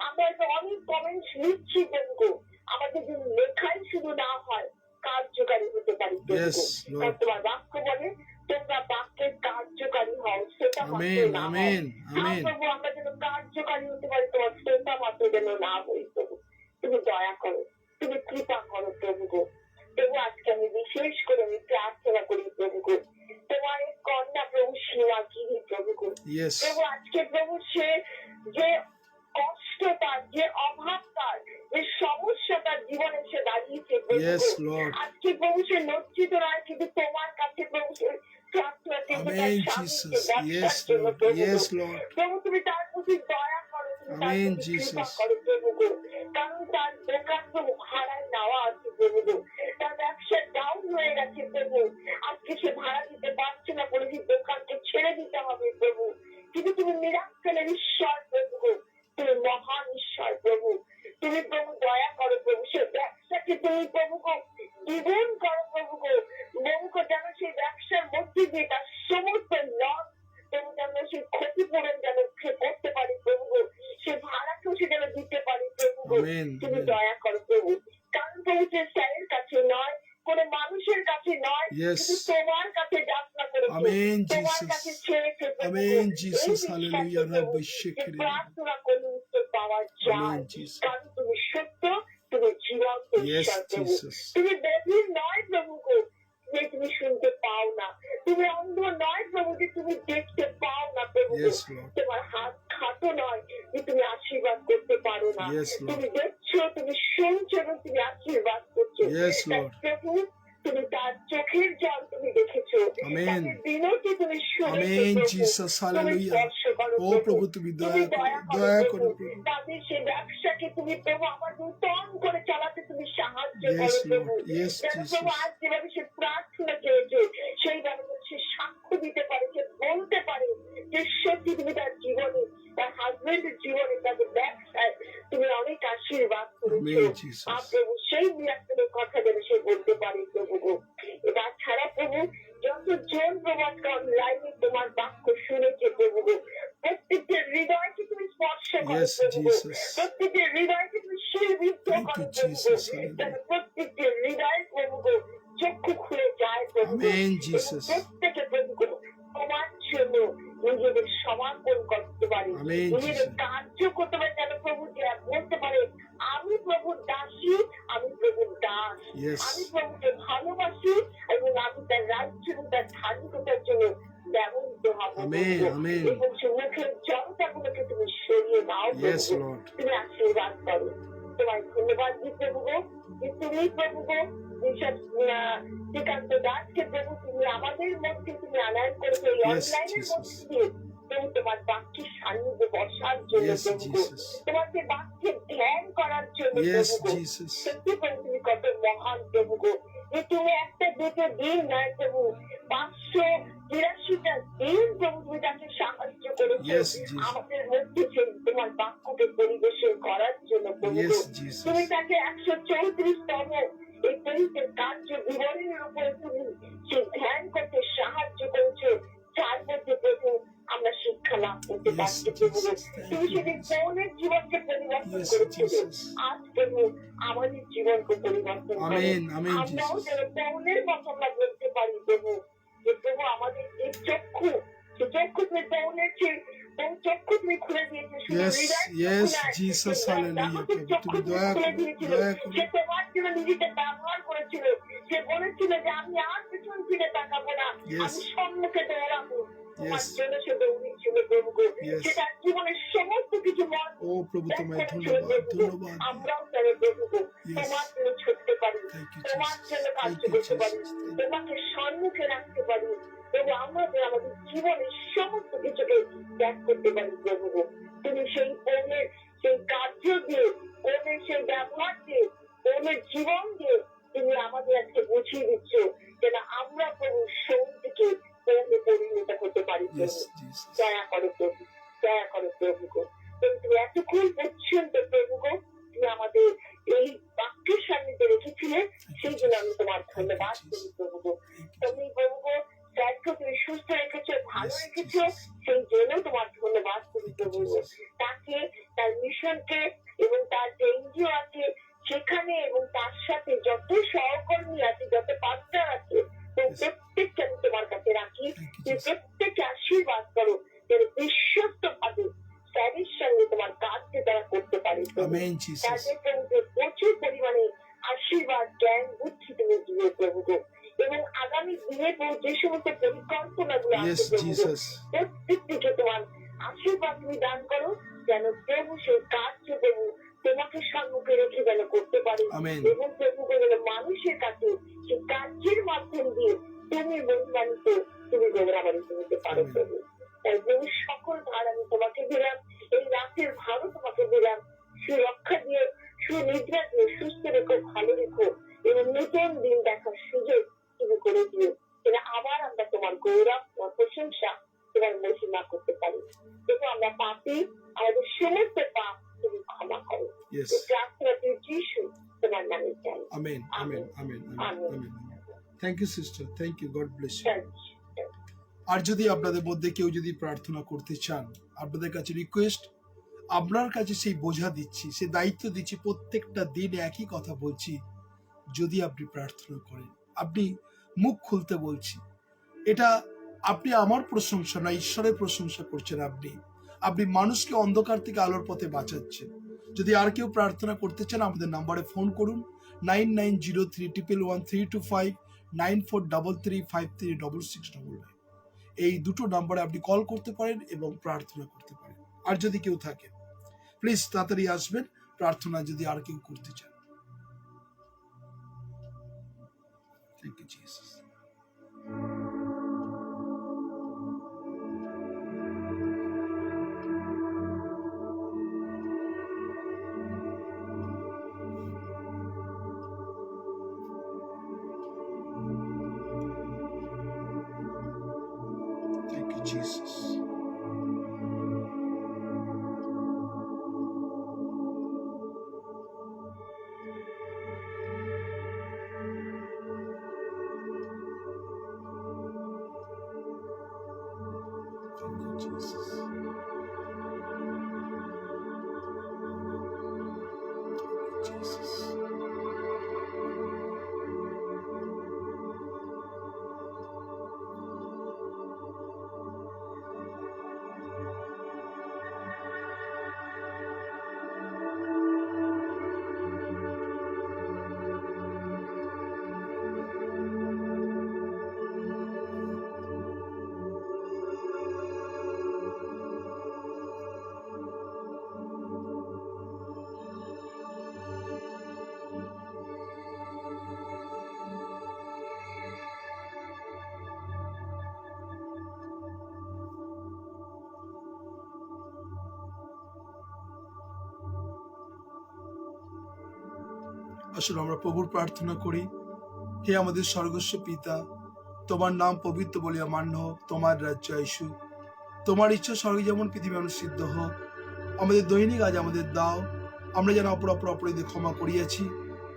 Speaker 4: আমরা হয়তো অনেক কমেন্টস লিখছি প্রভু, আমাদের যদি লেখাই শুধু না হয় কার্যকারী হতে পারি প্রভু।
Speaker 1: Yes, Lord.
Speaker 4: কারণ তোমার বাক্য বলে তোমরা বাক্যের কার্যকারী হও, সেটা মাত্র
Speaker 1: Amen,
Speaker 4: না হও।
Speaker 1: amen,
Speaker 4: হ্যাঁ
Speaker 1: amen.
Speaker 4: প্রভু, আমরা যেন কার্যকারী হতে পারি, তোমার শ্রোতা মাত্র যেন না হই প্রভু। তুমি দয়া করো, তুমি কৃপা করো প্রভু গো। প্রভু আজকে আমি বিশেষ করে আমি প্রার্থনা করি প্রভু গো, তোমার এই কন্যা প্রভু সীমাগিরি প্রভু গো।
Speaker 1: Yes.
Speaker 4: প্রভু আজকে প্রভু সে যে কষ্ট তার, যে অভাব তার, যে সমস্যা তার জীবনে সে দাঁড়িয়েছে প্রভু
Speaker 1: Yes,
Speaker 4: গো।
Speaker 1: Lord.
Speaker 4: আজকে প্রভু সে লজ্জিত নয়, কিন্তু তোমার কাছে প্রভু সে প্রার্থনা করছে তার
Speaker 1: Amen,
Speaker 4: স্বামীকে
Speaker 1: Jesus.
Speaker 4: ব্যবসার
Speaker 1: Yes,
Speaker 4: জন্য
Speaker 1: Lord.
Speaker 4: প্রভু গো।
Speaker 1: Yes, Lord.
Speaker 4: প্রভু তুমি তার প্রতি দয়া করো, তুমি তার
Speaker 1: Amen,
Speaker 4: প্রতি কৃপা
Speaker 1: Jesus.
Speaker 4: করো প্রভু গো। কারণ তার দোকান প্রভু ভাড়ায় নেওয়া আছে প্রভু গো, তার ব্যবসা ডাউন হয়ে গেছে প্রভু। আজকে সে ভাড়া দিতে পারছে না বলে সেই দোকানকে ছেড়ে দিতে হবে প্রভু। কিন্তু তুমি মিরাক্কেলের ঈশ্বর প্রভু গো, তুমি মহান ঈশ্বর প্রভু। তুমি প্রভু দয়া করো প্রভু, সে ব্যবসাকে তুমি প্রভু গো দ্বিগুণ করো প্রভু গো। প্রভু গো যেন সেই ব্যবসার মধ্যে দিয়ে তার সমস্ত লস প্রভু যেন সেই ক্ষতিপূরণ যেন সে করতে পারে প্রভু গো, সে ভাড়াকেও সে যেন দিতে পারে প্রভু গো।
Speaker 1: Amen,
Speaker 4: তুমি
Speaker 1: amen.
Speaker 4: দয়া করো প্রভু, কারণ প্রভু সে স্যারের কাছে নয়, কোনো মানুষের কাছে নয়,
Speaker 1: Yes.
Speaker 4: কিন্তু তোমার কাছে যাত্রা করেছে,
Speaker 1: Amen,
Speaker 4: তোমার
Speaker 1: Jesus.
Speaker 4: কাছে ছেড়েছে প্রভু গো।
Speaker 1: Amen,
Speaker 4: এই
Speaker 1: Jesus.
Speaker 4: বিশ্বাসে
Speaker 1: Hallelujah.
Speaker 4: প্রভু,
Speaker 1: Rabbi
Speaker 4: যে
Speaker 1: Shekere.
Speaker 4: প্রার্থনা করলে উত্তর পাওয়া যায়,
Speaker 1: Amen, Jesus.
Speaker 4: কারণ তুমি সত্য, তুমি জীবন্ত
Speaker 1: Yes,
Speaker 4: ঈশ্বর প্রভু।
Speaker 1: Jesus.
Speaker 4: তুমি বধির নয় প্রভু গো, যে তুমি শুনতে পাও না, তুমি অন্ধ নয় প্রভু যে তুমি দেখতে পাও না প্রভু গো।
Speaker 1: Yes, Lord.
Speaker 4: তোমার হাত খাটো নয় যে তুমি আশীর্বাদ করতে পারো না।
Speaker 1: Yes, Lord.
Speaker 4: তুমি দেখছো, তুমি শুনছো এবং তুমি আশীর্বাদ করছো।
Speaker 1: Yes,
Speaker 4: তাই
Speaker 1: Lord.
Speaker 4: প্রভু তুমি তার চোখের জল তুমি দেখেছো,
Speaker 1: Amen.
Speaker 4: তাদের বিনতি তুমি শুনেছো
Speaker 1: Amen,
Speaker 4: প্রভু।
Speaker 1: Jesus.
Speaker 4: তুমি
Speaker 1: Hallelujah.
Speaker 4: স্পর্শ করো
Speaker 1: ও প্রভু তুমি
Speaker 4: তুমি
Speaker 1: দয়া করো,
Speaker 4: দয়া
Speaker 1: দয়া
Speaker 4: করো
Speaker 1: করো
Speaker 4: প্রভু।
Speaker 1: প্রভু।
Speaker 4: তাদের সেই ব্যবসাকে তুমি প্রভু আবার নূতন করে চালাতে তুমি সাহায্য
Speaker 1: Yes,
Speaker 4: করো প্রভু।
Speaker 1: Lord. Yes,
Speaker 4: যেন
Speaker 1: Jesus.
Speaker 4: প্রভু আজ যেভাবে সে প্রার্থনা চেয়েছে সেইভাবে যেন সে সাক্ষ্য দিতে পারে, সে বলতে পারে যে সত্যি তুমি তার জীবনে, তার হাজবেন্ডের জীবনে, তাদের ব্যবসায় তুমি অনেক আশীর্বাদ করেছো।
Speaker 1: Amen, Jesus.
Speaker 4: আর প্রভু সেই মিরাক্কেলের কথা যেন সে বলতে পারে প্রভু গো। এবার ছাড়া প্রভু যতজন প্রভু আজকে অনলাইনে তোমার বাক্য শুনেছে প্রভু গো, প্রত্যেকের হৃদয়কে তুমি স্পর্শ করো
Speaker 1: Yes,
Speaker 4: প্রভু গো।
Speaker 1: Jesus.
Speaker 4: প্রত্যেকের হৃদয়কে তুমি শিরবিদ্ধ
Speaker 1: Thank
Speaker 4: করো
Speaker 1: you,
Speaker 4: প্রভু গো।
Speaker 1: Jesus. Hallelujah.
Speaker 4: যেন প্রত্যেকের হৃদয় প্রভু গো চক্ষু খুলে যায় প্রভু গো।
Speaker 1: Amen,
Speaker 4: এবং
Speaker 1: Jesus.
Speaker 4: প্রত্যেকে প্রভু গো তোমার জন্য নিজেদের সমর্পণ করতে পারে,
Speaker 1: Amen,
Speaker 4: নিজেদের
Speaker 1: Jesus.
Speaker 4: কার্য করতে পারে, যেন প্রভু যে বলতে পারে আমি প্রভুর দাসী, আমি প্রভুর দাস,
Speaker 1: Yes.
Speaker 4: আমি প্রভুকে ভালোবাসি এবং আমি তার রাজ্য এবং তার ধার্মিকতার জন্য ব্যবহৃত হব
Speaker 1: Amen,
Speaker 4: প্রভু।
Speaker 1: amen.
Speaker 4: এবং সে মুখের জনতাগুলোকে তুমি সরিয়ে দাও
Speaker 1: Yes,
Speaker 4: প্রভু।
Speaker 1: Lord.
Speaker 4: তুমি আশীর্বাদ করো। তোমায় ধন্যবাদ দিই প্রভু গো, যে তুমি প্রভু গো যেসব শ্রীকান্ত দাসকে প্রভু তুমি আমাদের মধ্যে তুমি আনায়ন করেছো এই
Speaker 1: Yes,
Speaker 4: অনলাইনের
Speaker 1: Jesus.
Speaker 4: মধ্যে দিয়ে প্রভু তোমার বাক্যের সান্নিধ্যে বসার জন্য
Speaker 1: Yes,
Speaker 4: প্রভু গো,
Speaker 1: Jesus.
Speaker 4: তোমার যে বাক্যের ধ্যান করার জন্য
Speaker 1: Yes,
Speaker 4: প্রভু গো।
Speaker 1: Jesus.
Speaker 4: সত্যি প্রভু তুমি কত মহান প্রভু গো, যে তুমি একটা দুটো দিন নয় প্রভু 583টা দিন প্রভু তুমি তাকে সাহায্য করেছো
Speaker 1: Yes, Jesus.
Speaker 4: আমাদের মধ্যে সেই তোমার বাক্যকে পরিবেশন করার জন্য প্রভু
Speaker 1: Yes,
Speaker 4: গো।
Speaker 1: Jesus.
Speaker 4: তুমি তাকে 134তম এই পরিতের কার্য বিবরণের উপরে তুমি সেই ধ্যান করতে সাহায্য করেছো, যার মধ্যে প্রভু আমরা শিক্ষা লাভ করতে
Speaker 1: Yes,
Speaker 4: পারছি প্রভু গো।
Speaker 1: Jesus. Thank
Speaker 4: তুমি
Speaker 1: you,
Speaker 4: সেদিন
Speaker 1: Jesus.
Speaker 4: পৌনের জীবনকে পরিবর্তন
Speaker 1: Yes,
Speaker 4: করেছিলে,
Speaker 1: Jesus.
Speaker 4: আজ প্রভু আমাদের জীবনকে পরিবর্তন করো।
Speaker 1: Amen, amen,
Speaker 4: আমরাও
Speaker 1: Jesus.
Speaker 4: যেন পৌনের মতো আমরা বলতে পারি প্রভু, যে প্রভু আমাদের এই চক্ষু, সে চক্ষু তুমি পৌনের চক্ষু তুমি খুলে দিয়েছো, শুধু
Speaker 1: Yes,
Speaker 4: হৃদয়
Speaker 1: yes,
Speaker 4: চক্ষু নয়,
Speaker 1: Jesus,
Speaker 4: কিন্তু
Speaker 1: hallelujah,
Speaker 4: জাগতিক
Speaker 1: প্রভু,
Speaker 4: চক্ষু
Speaker 1: তুমি
Speaker 4: তুমি
Speaker 1: দয়া
Speaker 4: খুলে
Speaker 1: করো,
Speaker 4: দিয়েছিল।
Speaker 1: দয়া করো।
Speaker 4: সে তোমার জন্য নিজেকে ব্যবহার করেছিল, সে বলেছিল যে আমি আর পিছন ফিরে তাকাবো না,
Speaker 1: Yes.
Speaker 4: আমি সম্মুখে দৌড়াবো। তোমার
Speaker 1: Yes.
Speaker 4: জন্য সে দৌড়িয়েছিল প্রভু গো।
Speaker 1: Yes.
Speaker 4: সে তার জীবনের সমস্ত কিছু মন
Speaker 1: ও প্রভু
Speaker 4: ত্যাগ
Speaker 1: তোমায়
Speaker 4: করেছিল
Speaker 1: ধন্যবাদ,
Speaker 4: প্রভু গো।
Speaker 1: ধন্যবাদ।
Speaker 4: আমরাও যেন প্রভু গো
Speaker 1: Yes.
Speaker 4: তোমার জন্য ছুটতে পারি,
Speaker 1: Thank you,
Speaker 4: তোমার
Speaker 1: Jesus.
Speaker 4: জন্য কার্য
Speaker 1: Thank you,
Speaker 4: করতে পারি,
Speaker 1: Jesus. Thank you.
Speaker 4: তোমাকে সম্মুখে রাখতে পারি, প্রভু আমরা যে আমাদের জীবনের সমস্ত কিছুকে ত্যাগ করতে পারি প্রভু গো। তুমি সেই পৌনের সেই কার্য দিয়ে, পৌনের সেই ব্যবহার দিয়ে, পৌনের জীবন দিয়ে তুমি আমাদের আজকে বুঝিয়ে দিচ্ছ যেন আমরা প্রভু সৌদিকে পৌনে পরিণত হতে পারি
Speaker 1: Yes,
Speaker 4: প্রভু।
Speaker 1: Jesus.
Speaker 4: দয়া করো প্রভু, দয়া করো প্রভু গো। তুমি এতক্ষণ পর্যন্ত প্রভু গো তুমি আমাদের এই বাক্যের সান্নিধ্যে রেখেছিলে, সেই জন্য আমি তোমার ধন্যবাদ করি প্রভু গো। তুমি প্রভু গো স্যারকে তুমি সুস্থ রেখেছো, ভালো রেখেছো, সেই জন্য তোমার ধন্যবাদ করি প্রভু গো। তাকে, তার মিশনকে এবং তার যে এনজিও আছে সেখানে এবং তার সাথে যত সহকর্মী আছে, যত পাস্টার আছে, তুমি প্রত্যেককে আমি তোমার কাছে রাখি। তুমি প্রত্যেককে আশীর্বাদ করো যেন বিশ্বস্ত ভাবে স্যারের সঙ্গে তোমার কাজকে তারা করতে পারে প্রভু।
Speaker 1: Amen, Jesus.
Speaker 4: তাদের প্রভুকে প্রচুর পরিমাণে আশীর্বাদ, জ্ঞান, বুদ্ধি তুমি দিও প্রভু গো। এবং আগামী দিনে প্রভু যে সমস্ত পরিকল্পনাগুলো
Speaker 1: Yes,
Speaker 4: আছে প্রভু গো,
Speaker 1: Jesus.
Speaker 4: প্রত্যেকটিকে তোমার আশীর্বাদ তুমি দান করো যেন প্রভু সেই কার্য প্রভু তোমাকে সম্মুখে রেখে যেন করতে পারে।
Speaker 1: Amen.
Speaker 4: এবং প্রভু গো যেন মানুষের কাছে সেই কার্যের মাধ্যম দিয়ে তুমি মহিমানিত, তুমি গৌরবান্বিত হতে পারো
Speaker 1: Amen.
Speaker 4: প্রভু। তাই প্রভু সকল ভার আমি তোমাকে দিলাম, এই রাতের ভারও তোমাকে দিলাম। সুরক্ষা দিয়ে, সুনিদ্রা দিয়ে, সুস্থ রেখো, ভালো রেখো এবং নতুন দিন দেখার সুযোগ তুমি করে দিও যেন আবার আমরা তোমার গৌরব, তোমার প্রশংসা, তোমার মহিমা করতে পারি। দেখো আমরা পাপি, আমাদের সমস্ত পাপ তুমি ক্ষমা করো।
Speaker 1: Yes.
Speaker 4: এই প্রার্থনা তুই যিশু তোমার নামে চাই।
Speaker 1: Amen. Amen. Amen. Amen. Amen. Thank you, sister. Thank you. God bless you. আর যদি আপনাদের মধ্যে কেউ যদি প্রার্থনা করতে চান, আপনাদের কাছে রিকোয়েস্ট, আপনার কাছে সেই বোঝা দিচ্ছি, সেই দায়িত্ব দিচ্ছি, প্রত্যেকটা দিন একই কথা বলছি, যদি আপনি প্রার্থনা করেন, আপনি মুখ খুলতে বলছি, এটা আপনি আমার প্রশংসা না, ঈশ্বরের প্রশংসা করছেন। আপনি মানুষকে অন্ধকার থেকে আলোর পথে বাঁচাচ্ছেন। যদি আর কেউ প্রার্থনা করতে চান আমাদের নাম্বারে ফোন করুন 9903111325 9433536699। এই দুটো নাম্বারে আপনি কল করতে পারেন এবং প্রার্থনা করতে পারেন। আর যদি কেউ থাকে প্লিজ তাড়াতাড়ি আসবেন প্রার্থনা যদি আর কেউ করতে চান। Thank you Jesus. Thank you, Jesus. Thank you, Jesus. Thank you, Jesus. আসলে আমরা প্রভুর প্রার্থনা করি, হে আমাদের স্বর্গস্ব পিতা, তোমার নাম পবিত্র বলিয়া মান্য হোক, তোমার রাজ্য আসুক, তোমার ইচ্ছা স্বর্গে যেমন পৃথিবী যেমন সিদ্ধ হোক। আমাদের দৈনিক আজ আমাদের দাও, আমরা যেন অপরাধীদের ক্ষমা করিয়াছি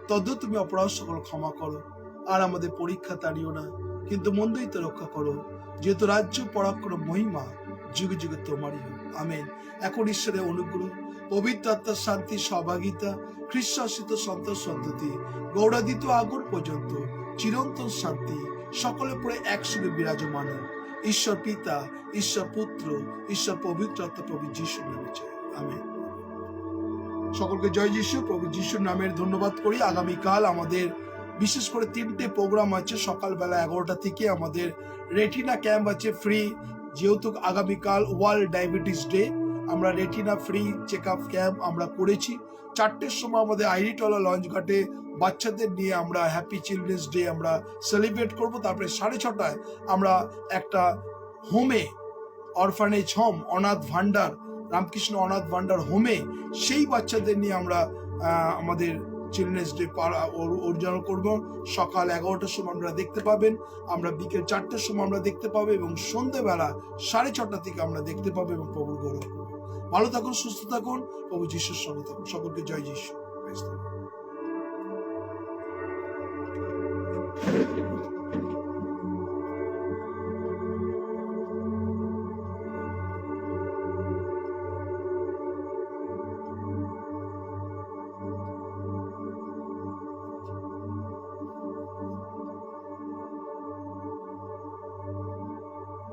Speaker 1: তদ্দূর তুমি অপরাধ সকল ক্ষমা করো। আর আমাদের পরীক্ষা তাড়িও না, কিন্তু মন্দ হইতে রক্ষা করো, যেহেতু রাজ্য, পরাক্রম, মহিমা যুগে যুগে তোমারই হোক। আমেন। এখন ঈশ্বরের অনুগ্রহ, পবিত্র আত্মার শান্তি, সহভাগিতা, খ্রিস্টাশ্রিত সন্তান সন্ততি গৌরাদিত আগর পর্যন্ত চিরন্তন শান্তি সকলে পরে একসঙ্গে বিরাজমান হোক। ঈশ্বর পিতা, ঈশ্বর পুত্র, ঈশ্বর পবিত্র আত্মা প্রভু যিশুর নামে চাই। আমেন। সকলকে জয় যিশু। প্রভু যিশুর নামের ধন্যবাদ করি। আগামীকাল আমাদের বিশেষ করে 3টে প্রোগ্রাম আছে। সকালবেলা 11টা থেকে আমাদের রেটিনা ক্যাম্প আছে ফ্রি, যেহেতু আগামীকাল ওয়ার্ল্ড ডায়াবেটিস ডে। আমরা retina free check up camp আমরা করেছি। 4টের সময় আমাদের আইরিটলা লঞ্চ ঘাটে বাচ্চাদের নিয়ে আমরা হ্যাপি চিলড্রেন্স ডে আমরা সেলিব্রেট করব। তারপরে 6:30 আমরা একটা হোমে, অরফানেজ হোম, অনাথ ভান্ডার, রামকৃষ্ণ অনাথ ভান্ডার হোমে সেই বাচ্চাদের নিয়ে আমরা আমাদের চিলড্রেন্স ডে অর্জন করব। সকাল 11টার সময় আমরা দেখতে পাবেন, আমরা বিকেল 4টের সময় আমরা দেখতে পাবো এবং সন্ধ্যেবেলা 6:30 থেকে আমরা দেখতে পাবো এবং প্রভুর গৌরব করবো। ভালো থাকুন, সুস্থ থাকুন, প্রভু যিশুর সঙ্গে থাকুন। সকলকে জয় যিশু।